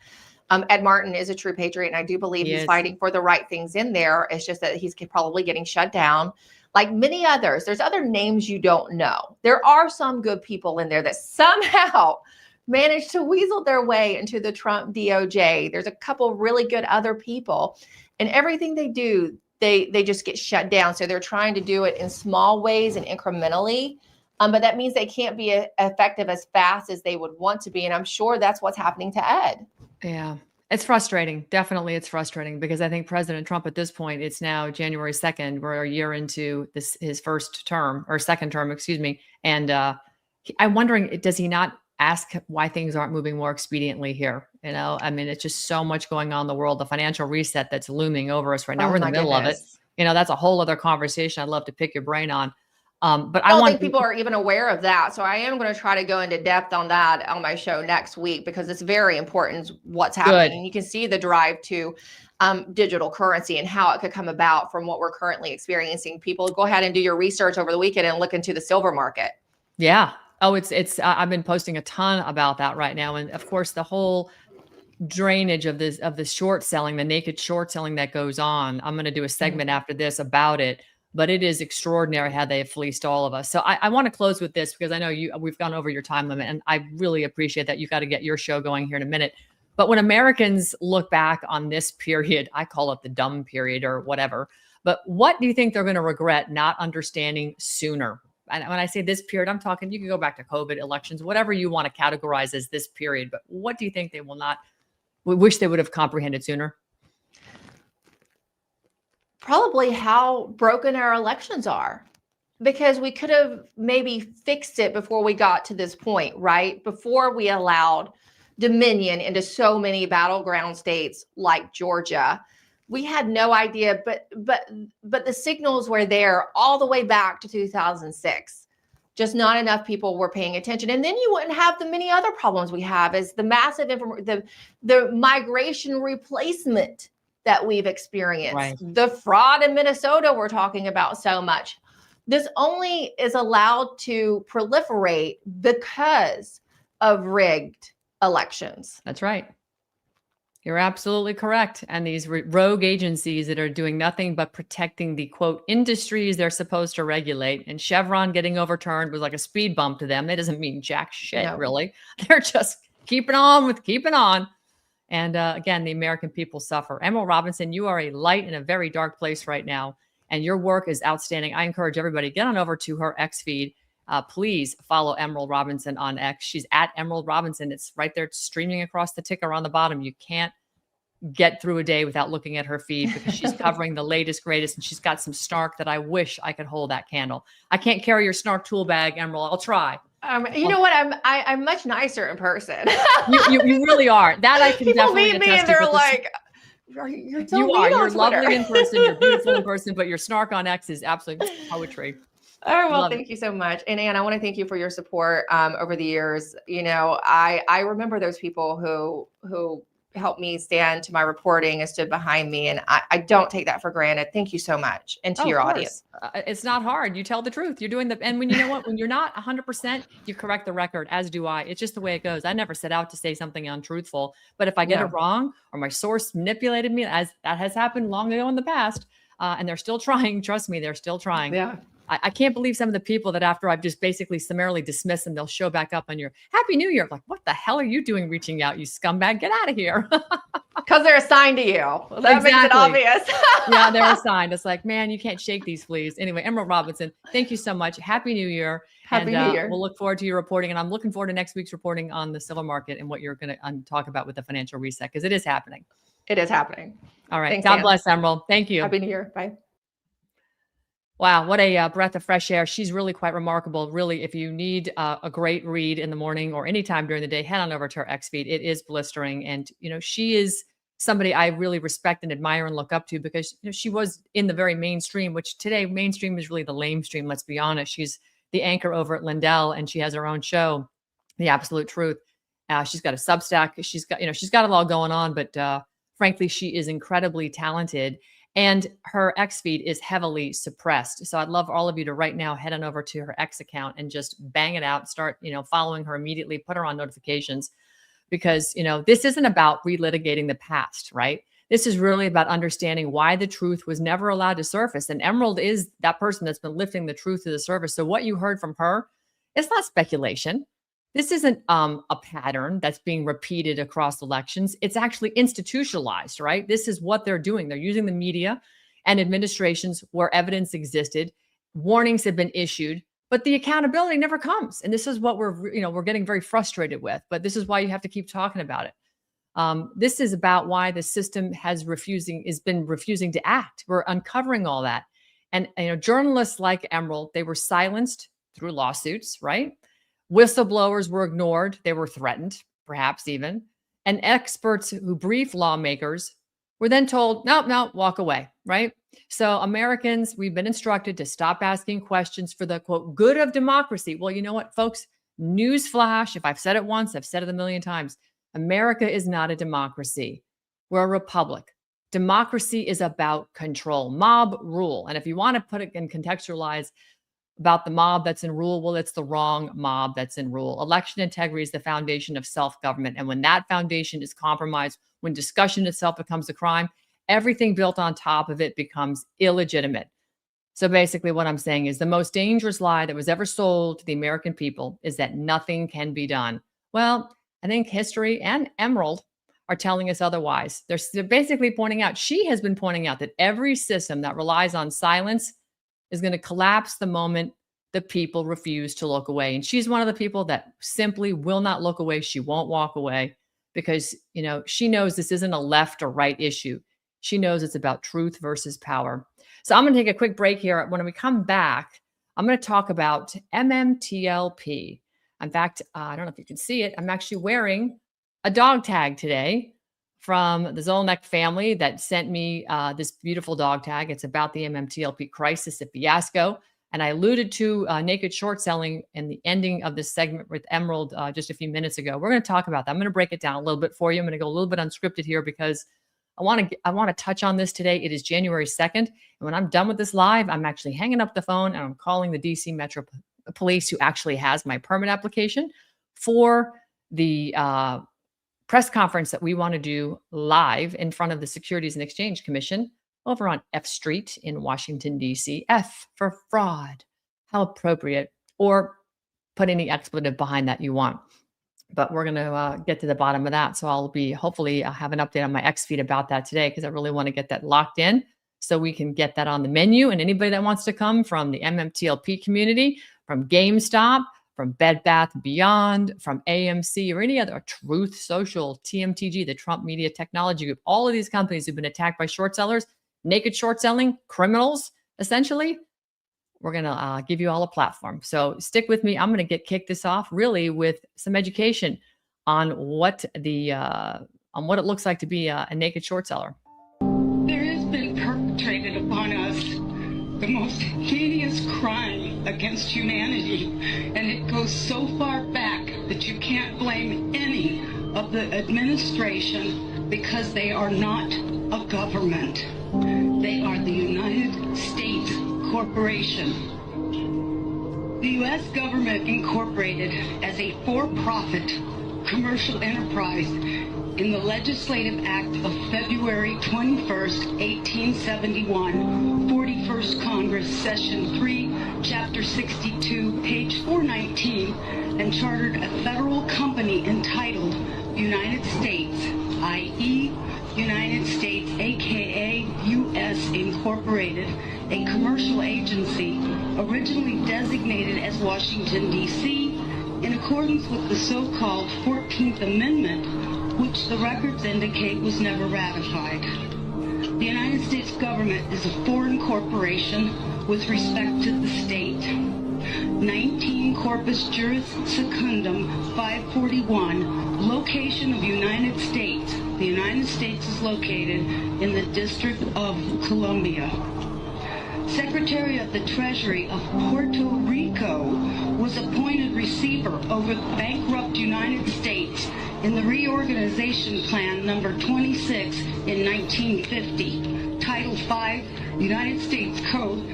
Ed Martin is a true patriot, and I do believe he's fighting for the right things in there. It's just that he's probably getting shut down. Like many others, there's other names you don't know. There are some good people in there that somehow managed to weasel their way into the Trump DOJ. There's a couple really good other people, and everything they do, they just get shut down. So they're trying to do it in small ways and incrementally. But that means they can't be effective as fast as they would want to be. And I'm sure that's what's happening to Ed. Yeah, it's frustrating. Definitely it's frustrating, because I think President Trump at this point, it's now January 2nd. We're a year into his first term, or second term, excuse me. And I'm wondering, does he not ask why things aren't moving more expediently here? It's just so much going on in the world, the financial reset that's looming over us right now. We're in the middle of it. That's a whole other conversation I'd love to pick your brain on. But I don't think people are even aware of that. So I am going to try to go into depth on that on my show next week, because it's very important what's happening. And you can see the drive to digital currency and how it could come about from what we're currently experiencing. People, go ahead and do your research over the weekend and look into the silver market. Yeah. Oh, it's I've been posting a ton about that right now. And of course, the whole drainage of the short selling, the naked short selling that goes on. I'm going to do a segment after this about it. But it is extraordinary how they have fleeced all of us. So I want to close with this, because I know we've gone over your time limit, and I really appreciate that. You got to get your show going here in a minute. But when Americans look back on this period, I call it the dumb period or whatever. But what do you think they're going to regret not understanding sooner? And when I say this period, I'm talking, you can go back to COVID, elections, whatever you want to categorize as this period. But what do you think they will not we wish they would have comprehended sooner? Probably how broken our elections are, because we could have maybe fixed it before we got to this point, right? Before we allowed Dominion into so many battleground states like Georgia. We had no idea, but the signals were there all the way back to 2006. Just not enough people were paying attention. And then you wouldn't have the many other problems we have, is the massive the migration replacement that we've experienced, Right. the fraud in Minnesota we're talking about so much. This only is allowed to proliferate because of rigged elections. That's right. You're absolutely correct. And these rogue agencies that are doing nothing but protecting the quote industries they're supposed to regulate. And Chevron getting overturned was like a speed bump to them. That doesn't mean jack shit, No. really. They're just keeping on. And again, the American people suffer. Emerald Robinson, you are a light in a very dark place right now. And your work is outstanding. I encourage everybody, get on over to her X feed. Please follow Emerald Robinson on X. She's at Emerald Robinson. It's right there streaming across the ticker on the bottom. You can't get through a day without looking at her feed, because she's covering the latest, greatest, and she's got some snark that I wish I could hold that candle. I can't carry your snark tool bag, Emerald. I'll try. You know what? I'm much nicer in person. You really are. That I can People definitely meet me attest and to, they're but like, "You're so you mean are. on You're Twitter." lovely in person. You're beautiful in person, but your snark on X is absolutely poetry. All right, well, Love it. thank you so much. And Ann, I want to thank you for your support over the years. You know, I remember those people who helped me stand to my reporting and stood behind me. And I don't take that for granted. Thank you so much. And to your Of audience. course. It's not hard. You tell the truth. You're doing and when you know what, when you're not 100%, you correct the record, as do I. It's just the way it goes. I never set out to say something untruthful, but if I get No. it wrong or my source manipulated me, as that has happened long ago in the past, and they're still trying, trust me, they're still trying. Yeah. I can't believe some of the people that after I've just basically summarily dismissed them, they'll show back up on your Happy New Year. Like, what the hell are you doing reaching out, you scumbag? Get out of here. Because they're assigned to you. That makes it Exactly. obvious. Yeah, they're assigned. It's like, man, you can't shake these fleas. Anyway, Emerald Robinson, thank you so much. Happy New Year. Happy New Year. We'll look forward to your reporting. And I'm looking forward to next week's reporting on the silver market and what you're going to talk about with the financial reset, because it is happening. It is happening. All right. Thanks, God Ann. bless, Emerald. Thank you. Happy New Year. Bye. Wow, what a breath of fresh air. She's really quite remarkable. Really, if you need a great read in the morning or anytime during the day, head on over to her X feed. It is blistering. And, you know, she is somebody I really respect and admire and look up to, because, you know, she was in the very mainstream, which today mainstream is really the lame stream. Let's be honest. She's the anchor over at Lindell, and she has her own show, The Absolute Truth. She's got a Substack. She's got it all going on, but frankly, she is incredibly talented. And her X feed is heavily suppressed. So I'd love all of you to right now head on over to her X account and just bang it out, start, following her immediately, put her on notifications, because, this isn't about relitigating the past, right? This is really about understanding why the truth was never allowed to surface. And Emerald is that person that's been lifting the truth to the surface. So what you heard from her, it's not speculation. This isn't a pattern that's being repeated across elections. It's actually institutionalized, right? This is what they're doing. They're using the media and administrations where evidence existed. Warnings have been issued, but the accountability never comes. And this is what we're getting very frustrated with. But this is why you have to keep talking about it. This is about why the system has been refusing to act. We're uncovering all that. And journalists like Emerald, they were silenced through lawsuits, right? Whistleblowers were ignored. They were threatened, perhaps even. And experts who briefed lawmakers were then told, no, walk away, right? So Americans, we've been instructed to stop asking questions for the, quote, good of democracy. Well, you know what, folks? Newsflash, if I've said it once, I've said it a million times. America is not a democracy. We're a republic. Democracy is about control, mob rule. And if you want to put it and contextualize about the mob that's in rule, well, it's the wrong mob that's in rule. Election integrity is the foundation of self-government. And when that foundation is compromised, when discussion itself becomes a crime, everything built on top of it becomes illegitimate. So basically what I'm saying is the most dangerous lie that was ever sold to the American people is that nothing can be done. Well, I think history and Emerald are telling us otherwise. They're basically pointing out, she has been pointing out that every system that relies on silence is going to collapse the moment the people refuse to look away. And she's one of the people that simply will not look away. She won't walk away. because, she knows this isn't a left or right issue. She knows it's about truth versus power. So I'm going to take a quick break here. When we come back, I'm going to talk about MMTLP. In fact, I don't know if you can see it. I'm actually wearing a dog tag today from the Zolnek family that sent me this beautiful dog tag. It's about the MMTLP crisis, a fiasco. And I alluded to naked short selling in the ending of this segment with Emerald just a few minutes ago. We're going to talk about that. I'm going to break it down a little bit for you. I'm going to go a little bit unscripted here because I want to touch on this today. It is January 2nd. And when I'm done with this live, I'm actually hanging up the phone and I'm calling the DC Metro Police, who actually has my permit application for the press conference that we want to do live in front of the Securities and Exchange Commission over on F Street in Washington, D.C. F for fraud. How appropriate. Or put any expletive behind that you want. But we're going to get to the bottom of that. So I'll hopefully have an update on my X feed about that today, because I really want to get that locked in so we can get that on the menu. And anybody that wants to come from the MMTLP community, from GameStop, from Bed Bath & Beyond, from AMC, or any other, Truth Social, TMTG, the Trump Media Technology Group, all of these companies who've been attacked by short sellers, naked short selling, criminals, essentially, we're going to give you all a platform. So stick with me. I'm going to kick this off really with some education on what it looks like to be a naked short seller. There has been perpetrated upon us the most heinous crime against humanity, and it goes so far back that you can't blame any of the administration, because they are not a government. They are the United States Corporation. The U.S. government incorporated as a for-profit commercial enterprise in the Legislative Act of February 21st, 1871, 41st Congress, Session 3, Chapter 62, page 419, and chartered a federal company entitled United States, i.e., United States, aka U.S. Incorporated, a commercial agency originally designated as Washington, D.C., in accordance with the so-called 14th Amendment, which the records indicate was never ratified. The United States government is a foreign corporation with respect to the state. 19 Corpus Juris Secundum 541, location of United States. The United States is located in the District of Columbia. Secretary of the Treasury of Puerto Rico was appointed receiver over the bankrupt United States in the Reorganization Plan number 26 in 1950. Title 5, United States Code,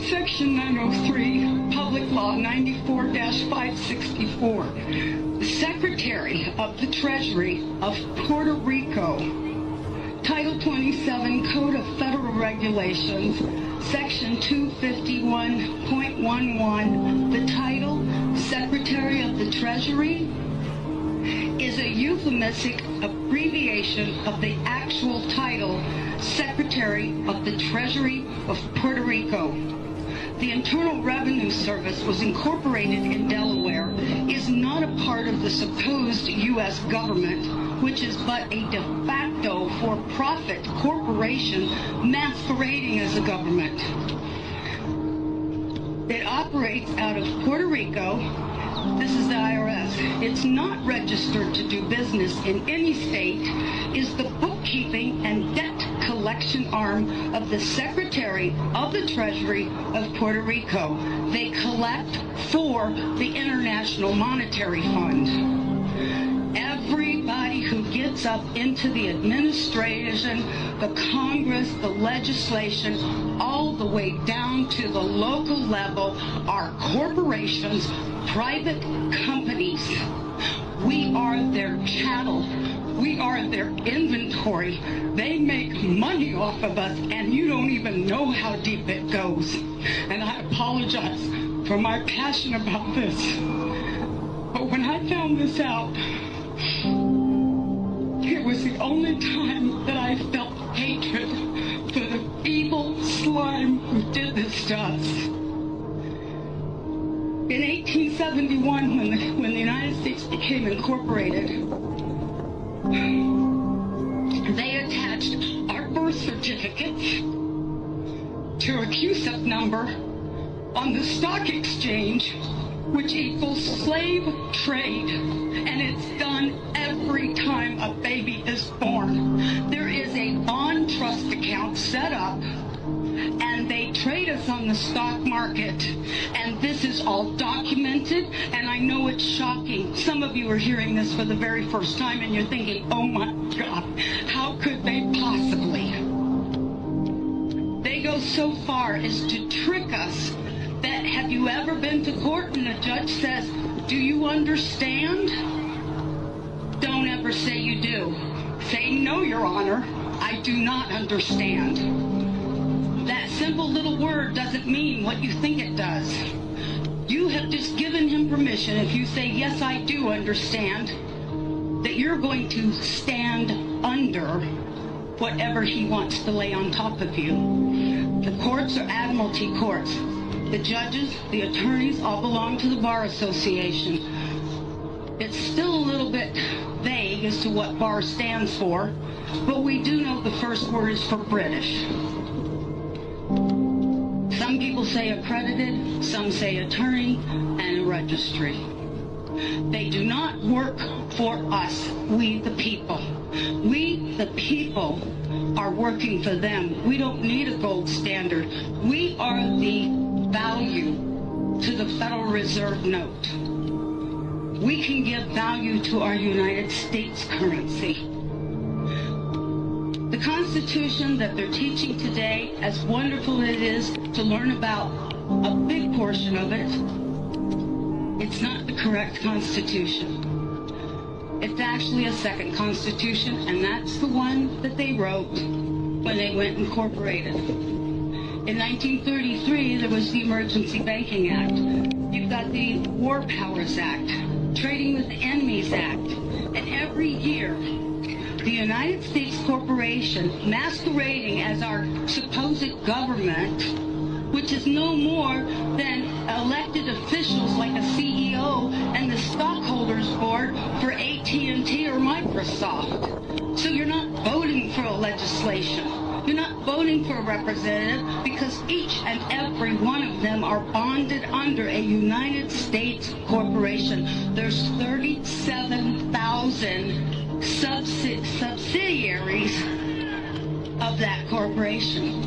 Section 903, Public Law 94-564. The Secretary of the Treasury of Puerto Rico, Title 27, Code of Federal Regulations, Section 251.11. The title, Secretary of the Treasury, is a euphemistic abbreviation of the actual title, Secretary of the Treasury of Puerto Rico. The Internal Revenue Service was incorporated in Delaware, is not a part of the supposed U.S. government, which is but a de facto for-profit corporation masquerading as a government. It operates out of Puerto Rico. This is the IRS. It's not registered to do business in any state, is the bookkeeping and debt collection arm of the Secretary of the Treasury of Puerto Rico. They collect for the International Monetary Fund. Everybody who gets up into the administration, the Congress, the legislation, all the way down to the local level are corporations, private companies. We are their chattel. We are their inventory. They make money off of us, and you don't even know how deep it goes. And I apologize for my passion about this. But when I found this out, it was the only time that I felt hatred for the evil slime who did this to us. In 1871, when the United States became incorporated, they attached our birth certificates to a CUSIP number on the stock exchange, which equals slave trade, and it's done every time a baby is born. There is a bond trust account set up, and they trade us on the stock market, and this is all documented, and I know it's shocking. Some of you are hearing this for the very first time, and you're thinking, oh my God, how could they possibly? They go so far as to trick us that, have you ever been to court and the judge says, do you understand? Don't ever say you do. Say, no, Your Honor, I do not understand. That simple little word doesn't mean what you think it does. You have just given him permission, if you say, yes, I do understand, that you're going to stand under whatever he wants to lay on top of you. The courts are admiralty courts. The judges, the attorneys, all belong to the Bar Association. It's still a little bit vague as to what bar stands for, but we do know the first word is for British. Some people say accredited, some say attorney, and a registry. They do not work for us, we the people. We the people are working for them. We don't need a gold standard. We are the value to the Federal Reserve note. We can give value to our United States currency. The Constitution that they're teaching today, as wonderful as it is to learn about a big portion of it, it's not the correct Constitution. It's actually a second Constitution, and that's the one that they wrote when they went incorporated. In 1933, there was the Emergency Banking Act. You've got the War Powers Act, Trading with Enemies Act, and every year, the United States Corporation, masquerading as our supposed government, which is no more than elected officials like a CEO and the stockholders board for AT&T or Microsoft. So you're not voting for a legislation. You're not voting for a representative, because each and every one of them are bonded under a United States corporation. There's 37,000 subsidiaries of that corporation.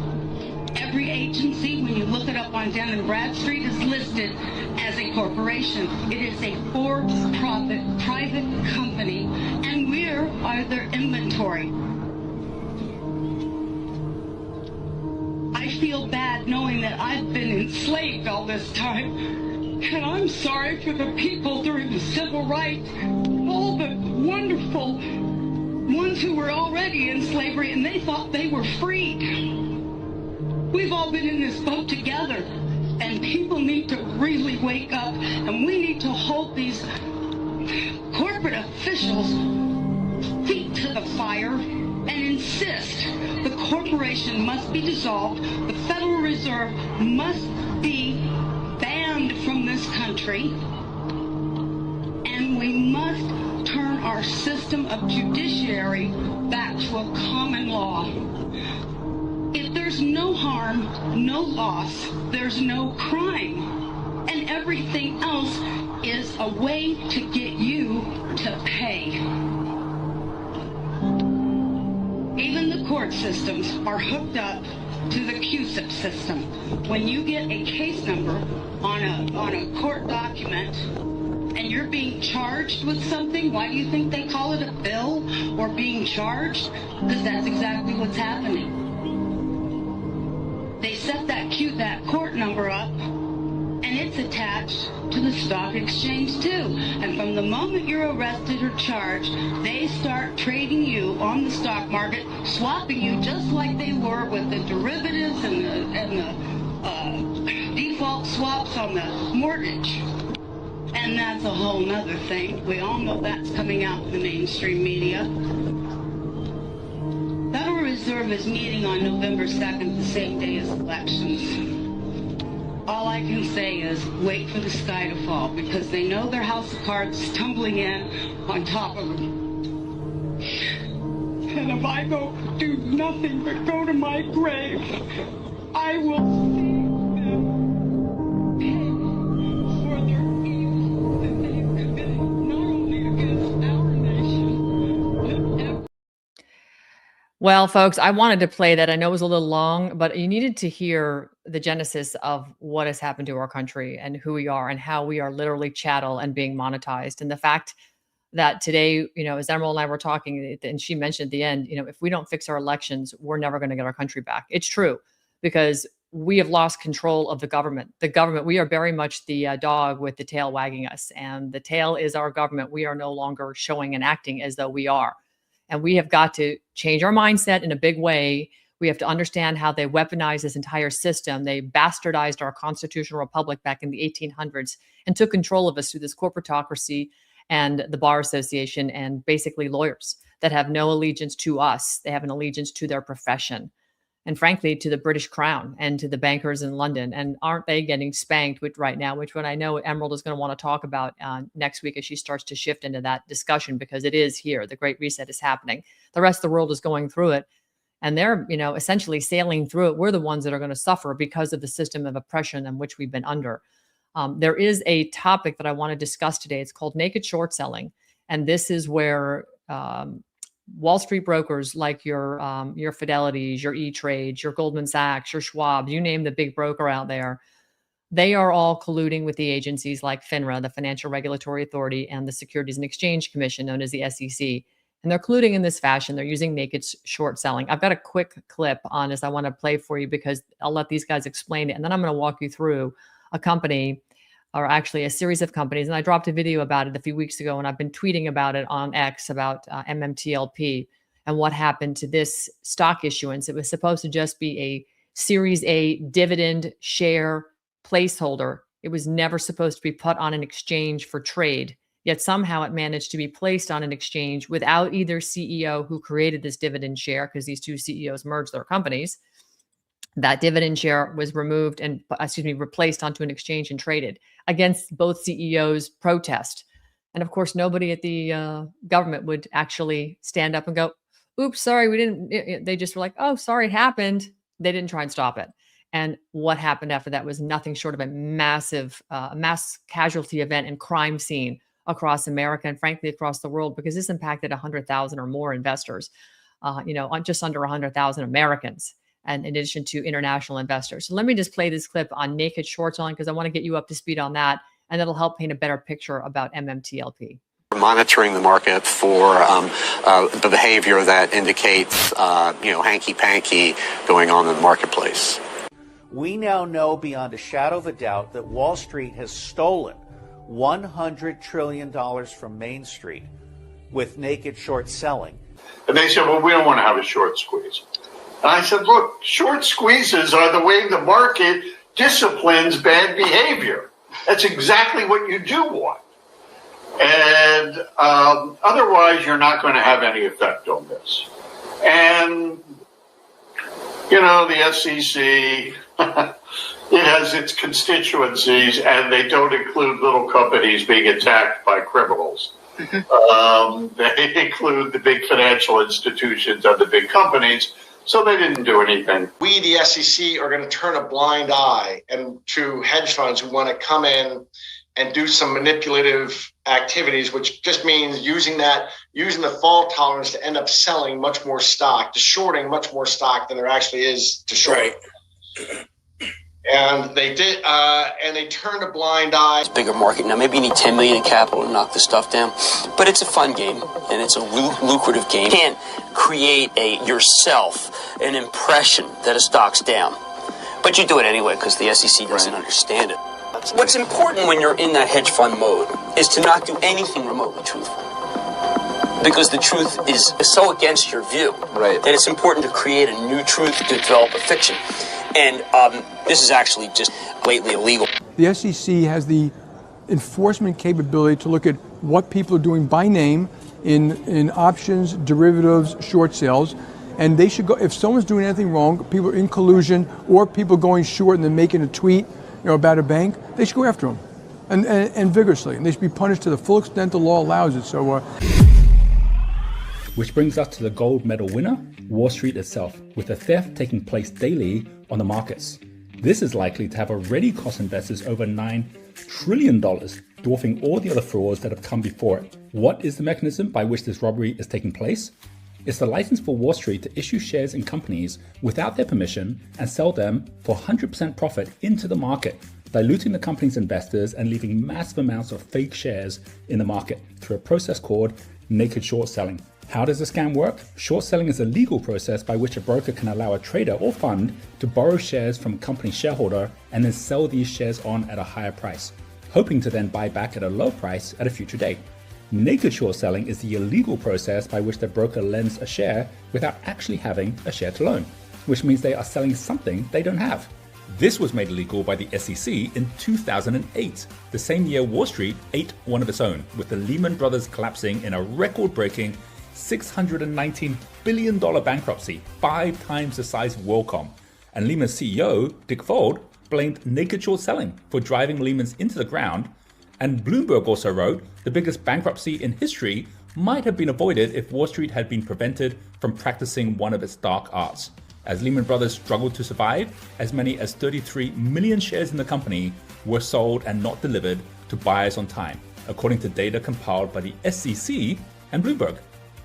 Every agency, when you look it up on Dun & Bradstreet, is listed as a corporation. It is a for-profit private company, and we are their inventory. I feel bad knowing that I've been enslaved all this time, and I'm sorry for the people during the civil rights, all the wonderful ones who were already in slavery and they thought they were freed. We've all been in this boat together, and people need to really wake up, and we need to hold these corporate officials' feet to the fire and insist the corporation must be dissolved, the Federal Reserve must be banned from this country, and we must turn our system of judiciary back to a common law. If there's no harm, no loss, there's no crime. And everything else is a way to get you to pay. Even the court systems are hooked up to the CUSIP system. When you get a case number on a court document and you're being charged with something, why do you think they call it a bill or being charged? Because that's exactly what's happening. They set that court number up, and it's attached to the stock exchange too. And from the moment you're arrested or charged, they start trading you on the stock market, swapping you just like they were with the derivatives and the default swaps on the mortgage. And that's a whole nother thing. We all know that's coming out in the mainstream media. Federal Reserve is meeting on November 2nd, the same day as elections. All I can say is wait for the sky to fall, because they know their house of cards is tumbling in on top of them. And if I do nothing but go to my grave, I will see them pay for their evil that they've committed, not only against our nation, but Well, folks, I wanted to play that. I know it was a little long, but you needed to hear the genesis of what has happened to our country and who we are and how we are literally chattel and being monetized. And the fact that today, as Emerald and I were talking, and she mentioned at the end, if we don't fix our elections, we're never going to get our country back. It's true, because we have lost control of the government. The government, we are very much the dog with the tail wagging us, and the tail is our government. We are no longer showing and acting as though we are. And we have got to change our mindset in a big way. We have to understand how they weaponized this entire system. They bastardized our constitutional republic back in the 1800s and took control of us through this corporatocracy and the Bar Association and basically lawyers that have no allegiance to us. They have an allegiance to their profession and, frankly, to the British Crown and to the bankers in London. And aren't they getting spanked right now, which what I know Emerald is going to want to talk about next week as she starts to shift into that discussion, because it is here. The Great Reset is happening. The rest of the world is going through it. And they're, essentially sailing through it. We're the ones that are going to suffer because of the system of oppression in which we've been under. There is a topic that I want to discuss today. It's called naked short selling. And this is where Wall Street brokers like your Fidelities, your E-Trades, your Goldman Sachs, your Schwab, you name the big broker out there, they are all colluding with the agencies like FINRA, the Financial Regulatory Authority, and the Securities and Exchange Commission, known as the SEC. And they're colluding in this fashion. They're using naked short selling. I've got a quick clip on this I want to play for you, because I'll let these guys explain it. And then I'm going to walk you through a company, or actually a series of companies. And I dropped a video about it a few weeks ago, and I've been tweeting about it on X about MMTLP and what happened to this stock issuance. It was supposed to just be a Series A dividend share placeholder. It was never supposed to be put on an exchange for trade. Yet somehow it managed to be placed on an exchange without either CEO who created this dividend share, because these two CEOs merged their companies. That dividend share was removed and, replaced onto an exchange and traded against both CEOs' protest. And of course, nobody at the government would actually stand up and go, oops, sorry, we didn't. They just were like, oh, sorry, it happened. They didn't try and stop it. And what happened after that was nothing short of a massive mass casualty event and crime scene across America and, frankly, across the world, because this impacted 100,000 or more investors, on just under 100,000 Americans, and in addition to international investors. So let me just play this clip on naked short selling, because I want to get you up to speed on that, and that'll help paint a better picture about MMTLP. Monitoring the market for the behavior that indicates, hanky-panky going on in the marketplace. We now know beyond a shadow of a doubt that Wall Street has stolen $100 trillion from Main Street with naked short selling. And they said, well, we don't want to have a short squeeze. And I said, look, short squeezes are the way the market disciplines bad behavior. That's exactly what you do want. And otherwise, you're not going to have any effect on this. And, the SEC, it has its constituencies, and they don't include little companies being attacked by criminals. They include the big financial institutions and the big companies, so they didn't do anything. We, the SEC, are going to turn a blind eye to hedge funds who want to come in and do some manipulative activities, which just means using the fault tolerance to end up selling much more stock, to shorting much more stock than there actually is to short. Right. And they did, and they turned a blind eye. It's a bigger market now. Maybe you need 10 million in capital to knock this stuff down, but it's a fun game and it's a lucrative game. You can't create yourself an impression that a stock's down, but you do it anyway because the SEC doesn't understand it. What's important when you're in that hedge fund mode is to not do anything remotely truthful, because the truth is so against your view that it's important to create a new truth, to develop a fiction. And this is actually just blatantly illegal. The SEC has the enforcement capability to look at what people are doing by name in options, derivatives, short sales, and they should go, if someone's doing anything wrong, people are in collusion or people going short and then making a tweet, about a bank, they should go after them, and vigorously, and they should be punished to the full extent the law allows it. So. Which brings us to the gold medal winner, Wall Street itself, with the theft taking place daily on the markets. This is likely to have already cost investors over $9 trillion, dwarfing all the other frauds that have come before it. What is the mechanism by which this robbery is taking place? It's the license for Wall Street to issue shares in companies without their permission and sell them for 100% profit into the market, diluting the company's investors and leaving massive amounts of fake shares in the market through a process called naked short selling. How does the scam work? Short selling is a legal process by which a broker can allow a trader or fund to borrow shares from a company shareholder and then sell these shares on at a higher price, hoping to then buy back at a low price at a future date. Naked short selling is the illegal process by which the broker lends a share without actually having a share to loan, which means they are selling something they don't have. This was made illegal by the SEC in 2008, the same year Wall Street ate one of its own, with the Lehman Brothers collapsing in a record-breaking $619 billion bankruptcy, 5 times the size of WorldCom. And Lehman's CEO, Dick Fuld, blamed naked short selling for driving Lehman's into the ground. And Bloomberg also wrote, the biggest bankruptcy in history might have been avoided if Wall Street had been prevented from practicing one of its dark arts. As Lehman Brothers struggled to survive, as many as 33 million shares in the company were sold and not delivered to buyers on time, according to data compiled by the SEC and Bloomberg.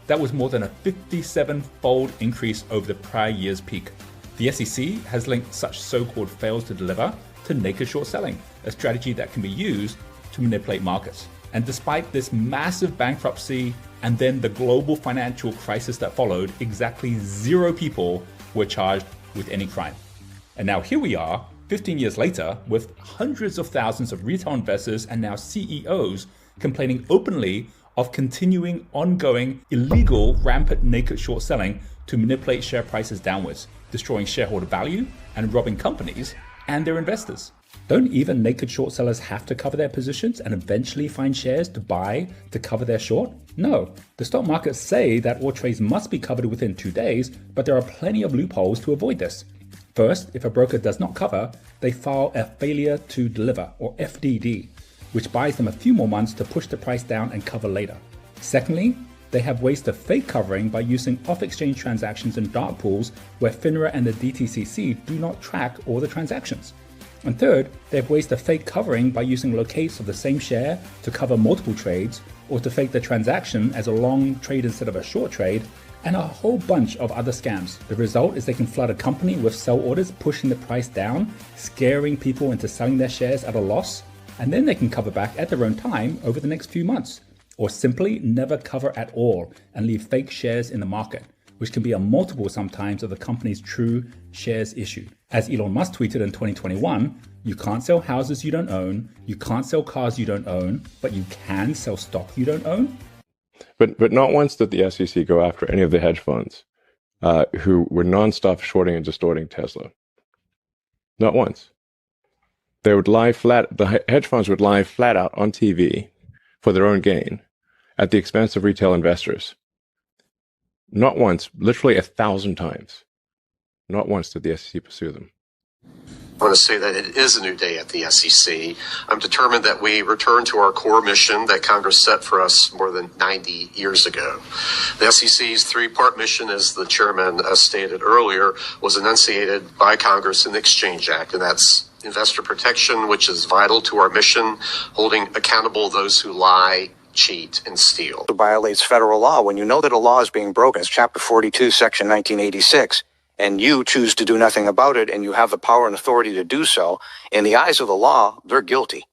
That was more than a 57-fold increase over the prior year's peak. The SEC has linked such so-called fails to deliver to naked short selling, a strategy that can be used to manipulate markets. And despite this massive bankruptcy and then the global financial crisis that followed, exactly 0 people were charged with any crime. And now here we are, 15 years later, with hundreds of thousands of retail investors and now CEOs complaining openly of continuing, ongoing, illegal, rampant naked short selling to manipulate share prices downwards, destroying shareholder value and robbing companies and their investors. Don't even naked short sellers have to cover their positions and eventually find shares to buy to cover their short? No. The stock markets say that all trades must be covered within 2 days, but there are plenty of loopholes to avoid this. First, if a broker does not cover, they file a failure to deliver, or FDD, which buys them a few more months to push the price down and cover later. Secondly, they have ways to fake covering by using off-exchange transactions in dark pools where FINRA and the DTCC do not track all the transactions. And third, they have ways to fake covering by using locates of the same share to cover multiple trades, or to fake the transaction as a long trade instead of a short trade, and a whole bunch of other scams. The result is they can flood a company with sell orders pushing the price down, scaring people into selling their shares at a loss, and then they can cover back at their own time over the next few months, or simply never cover at all and leave fake shares in the market, which can be a multiple sometimes of the company's true shares issued. As Elon Musk tweeted in 2021, you can't sell houses you don't own, you can't sell cars you don't own, but you can sell stock you don't own? But not once did the SEC go after any of the hedge funds who were nonstop shorting and distorting Tesla. Not once. They would lie flat, the hedge funds would lie flat out on TV for their own gain at the expense of retail investors. Not once, literally 1,000 times. Not once did the SEC pursue them. I want to say that it is a new day at the SEC. I'm determined that we return to our core mission that Congress set for us more than 90 years ago. The SEC's 3-part mission, as the chairman stated earlier, was enunciated by Congress in the Exchange Act, and that's investor protection, which is vital to our mission, holding accountable those who lie, cheat, and steal. It violates federal law. When you know that a law is being broken, it's Chapter 42, Section 1986, and you choose to do nothing about it, and you have the power and authority to do so, in the eyes of the law, they're guilty.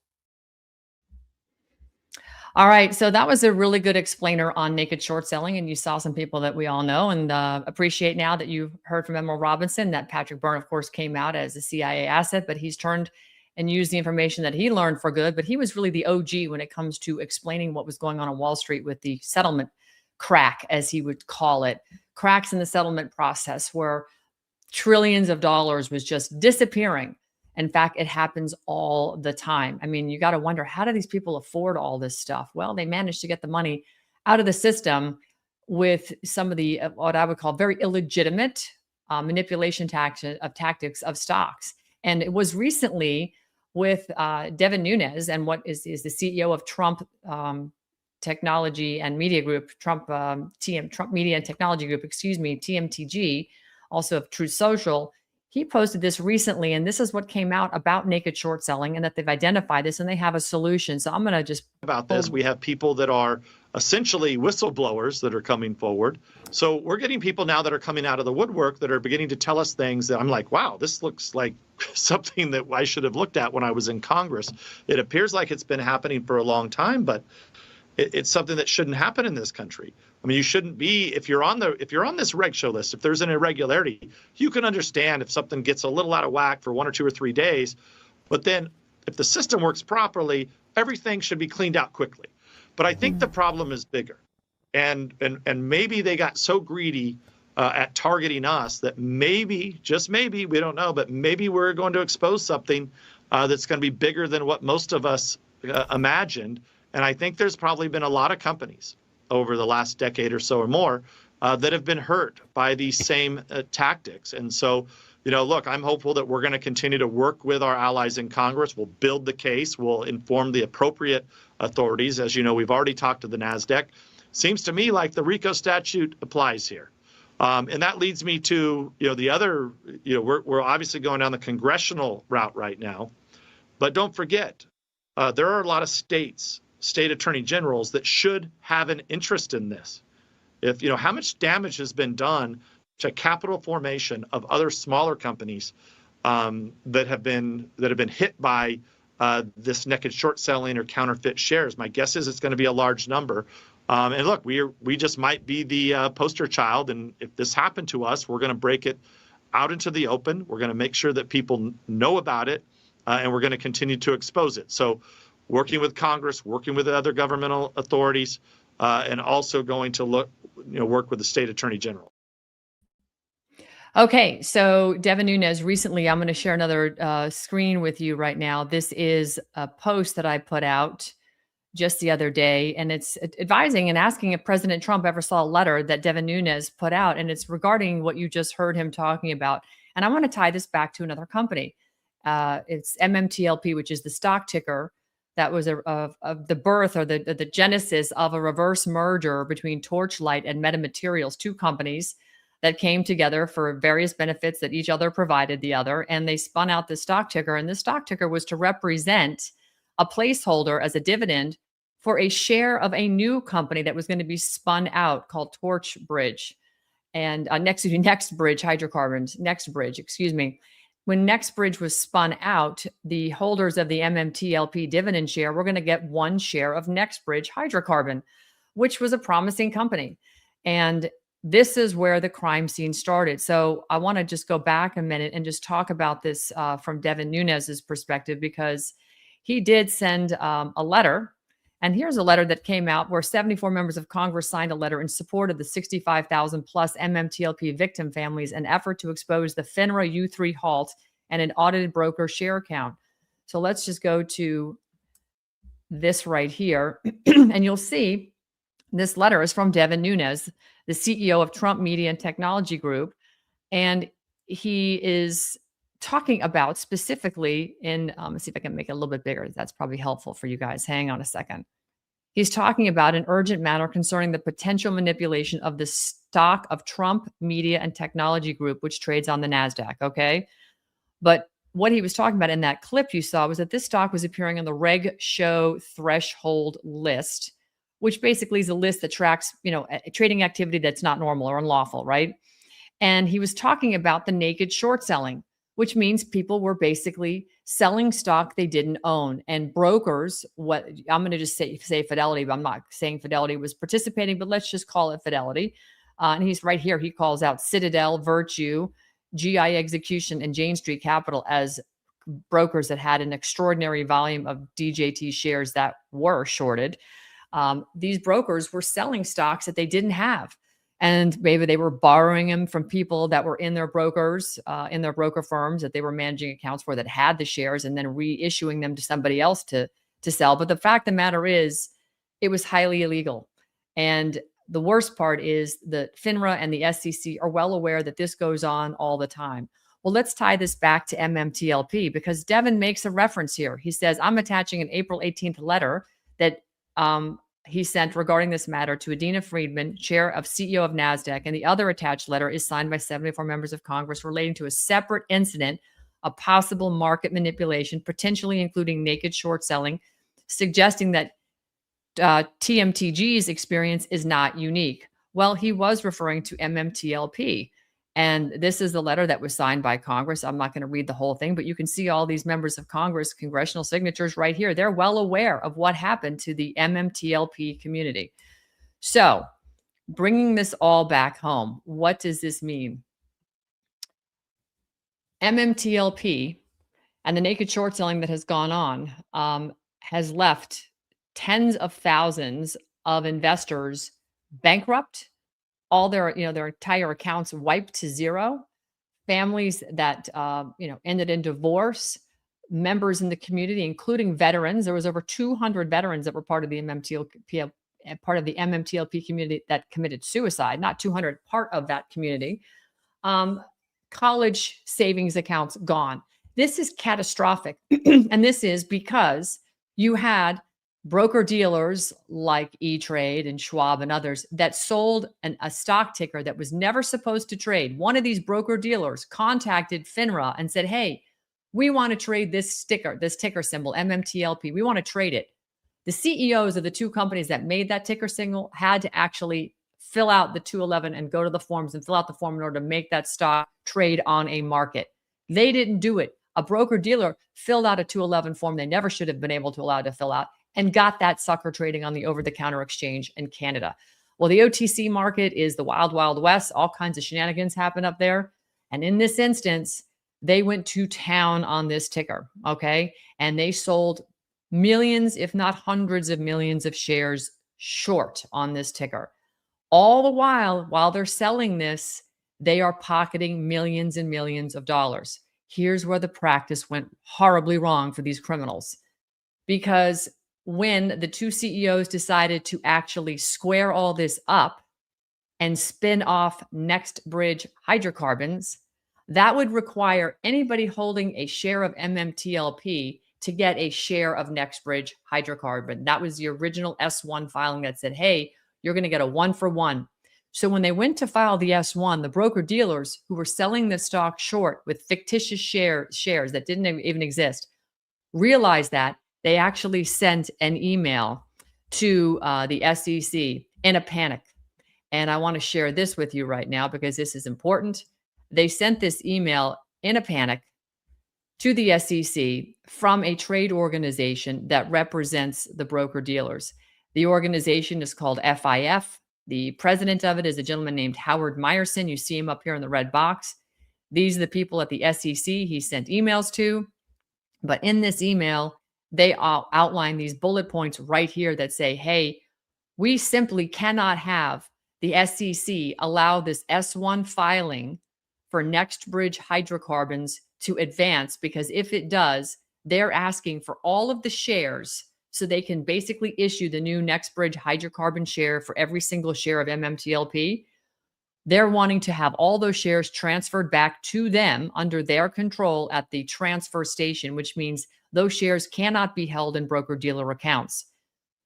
All right. So that was a really good explainer on naked short selling. And you saw some people that we all know and appreciate now that you've heard from Emerald Robinson, that Patrick Byrne, of course, came out as a CIA asset, but he's turned and used the information that he learned for good. But he was really the OG when it comes to explaining what was going on Wall Street with the settlement crack, as he would call it, cracks in the settlement process where trillions of dollars was just disappearing. In fact, it happens all the time. I mean, you got to wonder, how do these people afford all this stuff? Well, they managed to get the money out of the system with some of the, what I would call very illegitimate manipulation tactics of stocks. And it was recently with Devin Nunes and what is the CEO of Trump Technology and Media Group, Trump Media and Technology Group, TMTG, also of Truth Social. He posted this recently, and this is what came out about naked short selling, and that they've identified this and they have a solution. So I'm going to just about this. We have people that are essentially whistleblowers that are coming forward. So we're getting people now that are coming out of the woodwork that are beginning to tell us things that I'm like, wow, this looks like something that I should have looked at when I was in Congress. It appears like it's been happening for a long time, but it's something that shouldn't happen in this country. I mean, you shouldn't be, if you're on this reg show list, if there's an irregularity, you can understand if something gets a little out of whack for 1 or 2 or 3 days, but then if the system works properly, everything should be cleaned out quickly. But I think the problem is bigger, and maybe they got so greedy at targeting us that maybe, just maybe, we don't know, but maybe we're going to expose something that's going to be bigger than what most of us imagined. And I think there's probably been a lot of companies over the last decade or so or more that have been hurt by these same tactics. And so, look, I'm hopeful that we're going to continue to work with our allies in Congress. We'll build the case. We'll inform the appropriate authorities. As you know, we've already talked to the NASDAQ. Seems to me like the RICO statute applies here. And that leads me to, the other, we're obviously going down the congressional route right now. But don't forget, there are a lot of state attorney generals that should have an interest in this. If how much damage has been done to capital formation of other smaller companies that have been hit by this naked short selling or counterfeit shares. My guess is it's going to be a large number. And look, we just might be the poster child. And if this happened to us, we're going to break it out into the open. We're going to make sure that people know about it, and we're going to continue to expose it. So working with Congress, working with other governmental authorities, and also going to work with the state attorney general. Okay, so Devin Nunes, recently, I'm going to share another screen with you right now. This is a post that I put out just the other day, and it's advising and asking if President Trump ever saw a letter that Devin Nunes put out, and it's regarding what you just heard him talking about. And I want to tie this back to another company. It's MMTLP, which is the stock ticker that was of the birth or the genesis of a reverse merger between Torchlight and Metamaterials, two companies that came together for various benefits that each other provided the other. And they spun out the stock ticker. And the stock ticker was to represent a placeholder as a dividend for a share of a new company that was going to be spun out called Torchbridge and NextBridge Hydrocarbons, NextBridge, excuse me. When NextBridge was spun out, the holders of the MMTLP dividend share were going to get 1 share of NextBridge Hydrocarbon, which was a promising company. And this is where the crime scene started. So I want to just go back a minute and just talk about this from Devin Nunes's perspective, because he did send a letter. And here's a letter that came out where 74 members of Congress signed a letter in support of the 65,000 plus MMTLP victim families, an effort to expose the FINRA U3 halt and an audited broker share account. So let's just go to this right here. And you'll see this letter is from Devin Nunes, the CEO of Trump Media and Technology Group. And he is talking about specifically in, let's see if I can make it a little bit bigger. That's probably helpful for you guys. Hang on a second. He's talking about an urgent matter concerning the potential manipulation of the stock of Trump Media and Technology Group, which trades on the NASDAQ. Okay. But what he was talking about in that clip you saw was that this stock was appearing on the Reg Show threshold list, which basically is a list that tracks, trading activity that's not normal or unlawful, right? And he was talking about the naked short selling, which means people were basically selling stock they didn't own. And brokers, what I'm going to just say Fidelity, but I'm not saying Fidelity was participating, but let's just call it Fidelity. And he's right here. He calls out Citadel, Virtue, GI Execution, and Jane Street Capital as brokers that had an extraordinary volume of DJT shares that were shorted. These brokers were selling stocks that they didn't have. And maybe they were borrowing them from people that were in their brokers, in their broker firms that they were managing accounts for that had the shares, and then reissuing them to somebody else to sell. But the fact of the matter is, it was highly illegal. And the worst part is that FINRA and the SEC are well aware that this goes on all the time. Well, let's tie this back to MMTLP because Devin makes a reference here. He says, I'm attaching an April 18th letter that he sent regarding this matter to Adina Friedman, chair of CEO of NASDAQ, and the other attached letter is signed by 74 members of Congress relating to a separate incident of possible market manipulation, potentially including naked short selling, suggesting that TMTG's experience is not unique. Well, he was referring to MMTLP. And this is the letter that was signed by Congress. I'm not going to read the whole thing, but you can see all these members of Congress, congressional signatures right here. They're well aware of what happened to the MMTLP community. So bringing this all back home, what does this mean? MMTLP and the naked short selling that has gone on has left tens of thousands of investors bankrupt, all their entire accounts wiped to zero, families that ended in divorce, members in the community, including veterans. There was over 200 veterans that were part of the MMTLP community that committed suicide. Not 200, part of that community. College savings accounts gone. This is catastrophic, and this is because you had broker dealers like E-Trade and Schwab and others that sold a stock ticker that was never supposed to trade. One of these broker dealers contacted FINRA and said, hey, we want to trade this ticker symbol, MMTLP. We want to trade it. The CEOs of the two companies that made that ticker symbol had to actually fill out the 211 and go to the forms and fill out the form in order to make that stock trade on a market. They didn't do it. A broker dealer filled out a 211 form they never should have been able to allow to fill out, and got that sucker trading on the over-the-counter exchange in Canada. Well, the OTC market is the wild, wild west. All kinds of shenanigans happen up there. And in this instance, they went to town on this ticker, okay? And they sold millions, if not hundreds of millions of shares short on this ticker. All the while they're selling this, they are pocketing millions and millions of dollars. Here's where the practice went horribly wrong for these criminals. Because when the two CEOs decided to actually square all this up and spin off NextBridge Hydrocarbons, that would require anybody holding a share of MMTLP to get a share of NextBridge Hydrocarbon. That was the original S1 filing that said, hey, you're going to get a 1-for-1. So when they went to file the S1, the broker dealers who were selling the stock short with fictitious shares that didn't even exist realized that. They actually sent an email to the SEC in a panic. And I want to share this with you right now because this is important. They sent this email in a panic to the SEC from a trade organization that represents the broker dealers. The organization is called FIF. The president of it is a gentleman named Howard Meyerson. You see him up here in the red box. These are the people at the SEC he sent emails to. But in this email, they outline these bullet points right here that say, hey, we simply cannot have the SEC allow this S1 filing for NextBridge Hydrocarbons to advance, because if it does, they're asking for all of the shares so they can basically issue the new NextBridge Hydrocarbon share for every single share of MMTLP. They're wanting to have all those shares transferred back to them under their control at the transfer station, which means those shares cannot be held in broker-dealer accounts.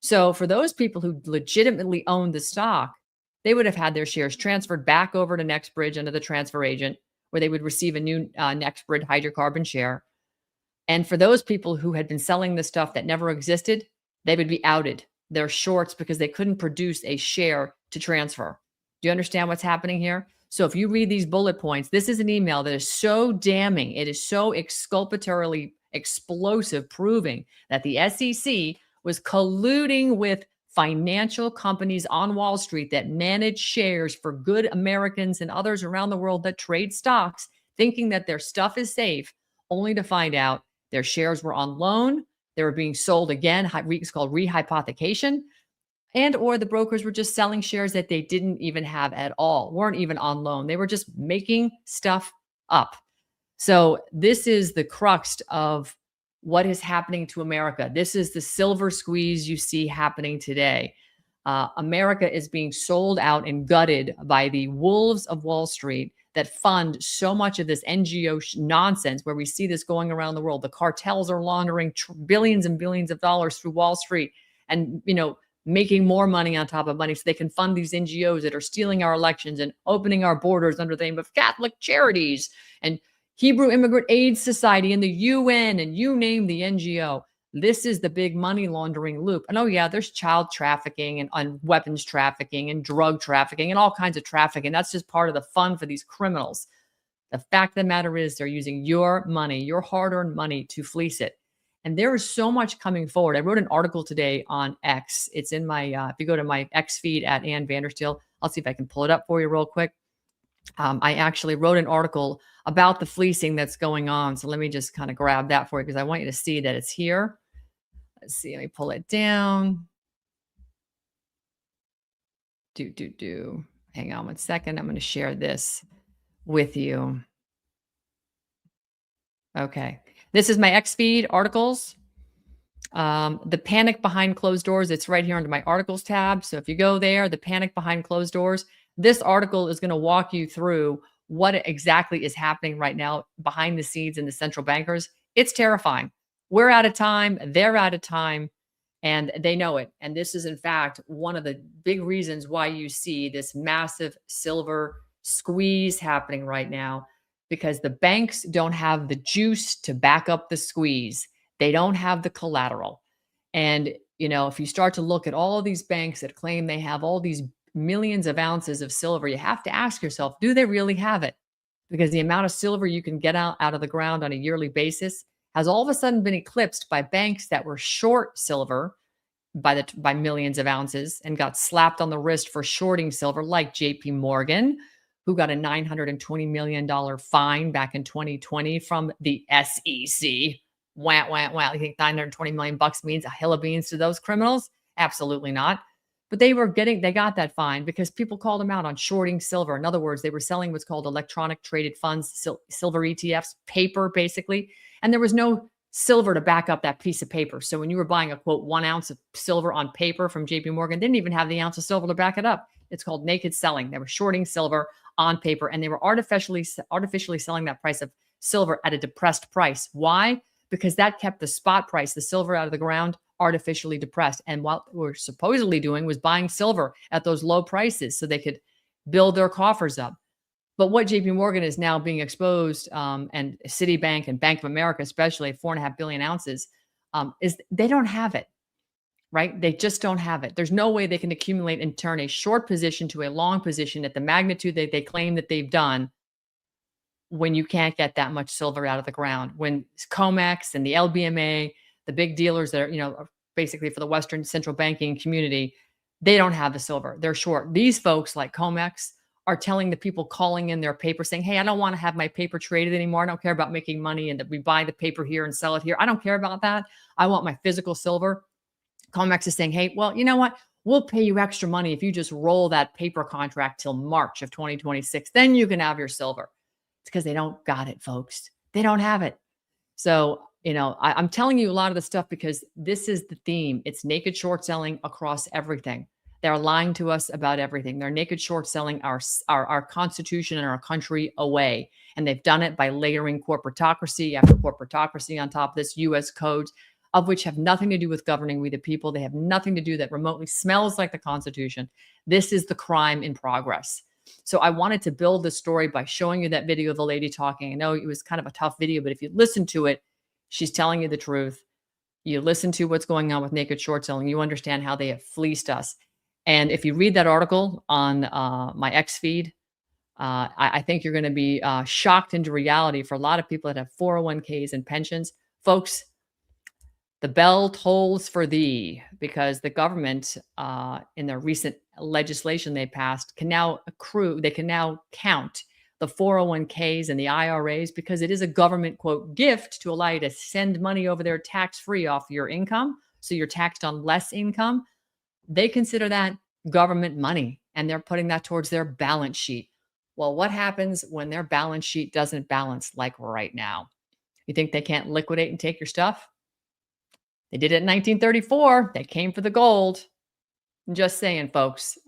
So for those people who legitimately own the stock, they would have had their shares transferred back over to NextBridge under the transfer agent, where they would receive a new NextBridge Hydrocarbon share. And for those people who had been selling the stuff that never existed, they would be outed. They're shorts because they couldn't produce a share to transfer. Do you understand what's happening here? So if you read these bullet points, this is an email that is so damning. It is so exculpatorily explosive, proving that the SEC was colluding with financial companies on Wall Street that manage shares for good Americans and others around the world that trade stocks, thinking that their stuff is safe, only to find out their shares were on loan. They were being sold again. It's called rehypothecation. And or the brokers were just selling shares that they didn't even have at all, weren't even on loan. They were just making stuff up. So this is the crux of what is happening to America. This is the silver squeeze you see happening today. America is being sold out and gutted by the wolves of Wall Street that fund so much of this NGO nonsense, where we see this going around the world. The cartels are laundering billions and billions of dollars through Wall Street, and making more money on top of money so they can fund these NGOs that are stealing our elections and opening our borders under the name of Catholic charities and Hebrew Immigrant Aid Society and the UN, and you name the NGO. This is the big money laundering loop. And oh yeah, there's child trafficking and weapons trafficking and drug trafficking and all kinds of trafficking. That's just part of the fun for these criminals. The fact of the matter is they're using your money, your hard-earned money, to fleece it. And there is so much coming forward. I wrote an article today on X. It's in my, if you go to my X feed at Ann Vandersteel, I'll see if I can pull it up for you real quick. I actually wrote an article about the fleecing that's going on. So let me just kind of grab that for you, because I want you to see that it's here. Let's see, let me pull it down. Hang on one second. I'm going to share this with you. Okay. This is my X feed articles. The panic behind closed doors. It's right here under my articles tab. So if you go there, the panic behind closed doors, this article is going to walk you through what exactly is happening right now behind the scenes in the central bankers. It's terrifying. We're out of time. They're out of time, and they know it. And this is, in fact, one of the big reasons why you see this massive silver squeeze happening right now, because the banks don't have the juice to back up the squeeze. They don't have the collateral. And, if you start to look at all of these banks that claim they have all these millions of ounces of silver, you have to ask yourself, do they really have it? Because the amount of silver you can get out of the ground on a yearly basis has all of a sudden been eclipsed by banks that were short silver by millions of ounces and got slapped on the wrist for shorting silver, like JP Morgan, who got a $920 million fine back in 2020 from the SEC. Wah, wah, wah. You think $920 million means a hill of beans to those criminals? Absolutely not. But they got that fine because people called them out on shorting silver. In other words, they were selling what's called electronic traded funds, silver ETFs, paper basically. And there was no silver to back up that piece of paper. So when you were buying a quote 1 ounce of silver on paper from JP Morgan, they didn't even have the ounce of silver to back it up. It's called naked selling. They were shorting silver on paper, and they were artificially selling that price of silver at a depressed price. Why? Because that kept the spot price, the silver out of the ground, artificially depressed. And what we're supposedly doing was buying silver at those low prices so they could build their coffers up. But what JP Morgan is now being exposed, and Citibank and Bank of America, especially 4.5 billion ounces, is they don't have it, right? They just don't have it. There's no way they can accumulate and turn a short position to a long position at the magnitude that they claim that they've done when you can't get that much silver out of the ground. When COMEX and the LBMA, the big dealers that are, basically for the Western central banking community, they don't have the silver. They're short. These folks like COMEX are telling the people calling in their paper saying, hey, I don't want to have my paper traded anymore. I don't care about making money and that we buy the paper here and sell it here. I don't care about that. I want my physical silver. COMEX is saying, hey, well, you know what? We'll pay you extra money if you just roll that paper contract till March of 2026. Then you can have your silver. It's because they don't got it, folks. They don't have it. So, I'm telling you a lot of the stuff because this is the theme. It's naked short selling across everything. They're lying to us about everything. They're naked short selling our Constitution and our country away. And they've done it by layering corporatocracy after corporatocracy on top of this, U.S. codes, of which have nothing to do with governing we the people. They have nothing to do that remotely smells like the Constitution. This is the crime in progress. So I wanted to build this story by showing you that video of the lady talking. I know it was kind of a tough video, but if you listen to it, she's telling you the truth. You listen to what's going on with naked short selling, you understand how they have fleeced us. And if you read that article on my X feed, I think you're going to be shocked into reality for a lot of people that have 401ks and pensions. Folks, the bell tolls for thee, because the government, in their recent legislation they passed, can now count the 401ks and the IRAs, because it is a government, quote, gift to allow you to send money over there tax-free off your income. So you're taxed on less income. They consider that government money, and they're putting that towards their balance sheet. Well, what happens when their balance sheet doesn't balance like right now? You think they can't liquidate and take your stuff? They did it in 1934. They came for the gold. Just saying, folks,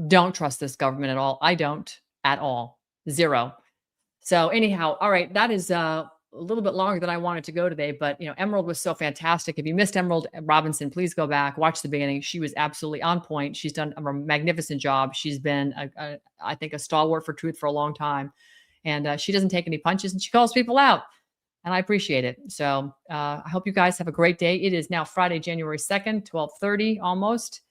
don't trust this government at all. I don't at all. Zero. So anyhow, all right, that is a little bit longer than I wanted to go today, but Emerald was so fantastic. If you missed Emerald Robinson, please go back, watch the beginning. She was absolutely on point. She's done a magnificent job. She's been, I think, a stalwart for truth for a long time, and she doesn't take any punches, and she calls people out, and I appreciate it. So I hope you guys have a great day. It is now Friday, January 2nd, 12:30 almost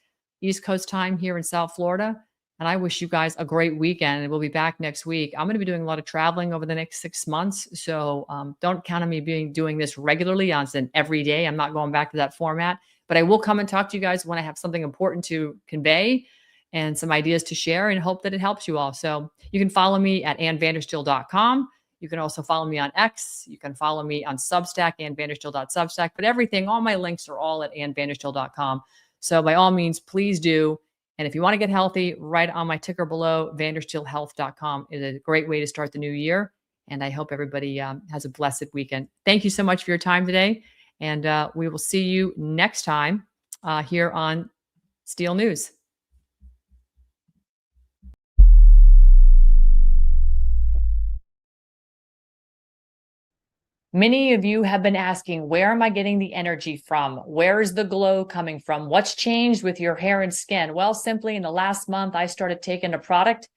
East Coast time here in South Florida. And I wish you guys a great weekend. And we'll be back next week. I'm going to be doing a lot of traveling over the next 6 months. So don't count on me doing this regularly on every day. I'm not going back to that format. But I will come and talk to you guys when I have something important to convey and some ideas to share, and hope that it helps you all. So you can follow me at annvandersteel.com. You can also follow me on X. You can follow me on Substack, annvandersteel.substack. But everything, all my links are all at annvandersteel.com. So by all means, please do. And if you want to get healthy, right on my ticker below, vandersteelhealth.com is a great way to start the new year. And I hope everybody has a blessed weekend. Thank you so much for your time today. And we will see you next time here on Steel News. Many of you have been asking, where am I getting the energy from? Where is the glow coming from? What's changed with your hair and skin? Well, simply in the last month, I started taking a product,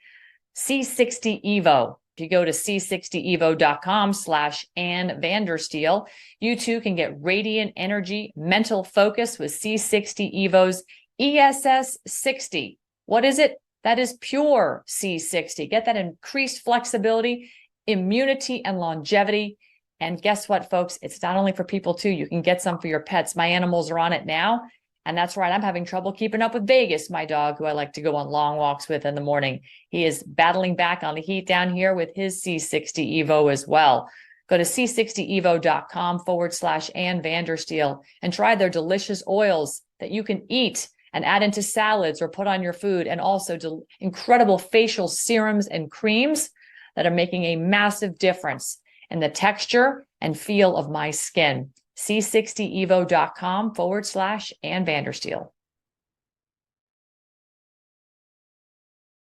C60 Evo. If you go to c60evo.com/Ann Vandersteel, you too can get radiant energy, mental focus with C60 Evo's ESS 60. What is it? That is pure C60. Get that increased flexibility, immunity, and longevity. And guess what, folks? It's not only for people too. You can get some for your pets. My animals are on it now. And that's right. I'm having trouble keeping up with Vegas, my dog, who I like to go on long walks with in the morning. He is battling back on the heat down here with his C60 Evo as well. Go to c60evo.com/Ann Vandersteel and try their delicious oils that you can eat and add into salads or put on your food. And also incredible facial serums and creams that are making a massive difference and the texture and feel of my skin. c60evo.com/Ann Vandersteel.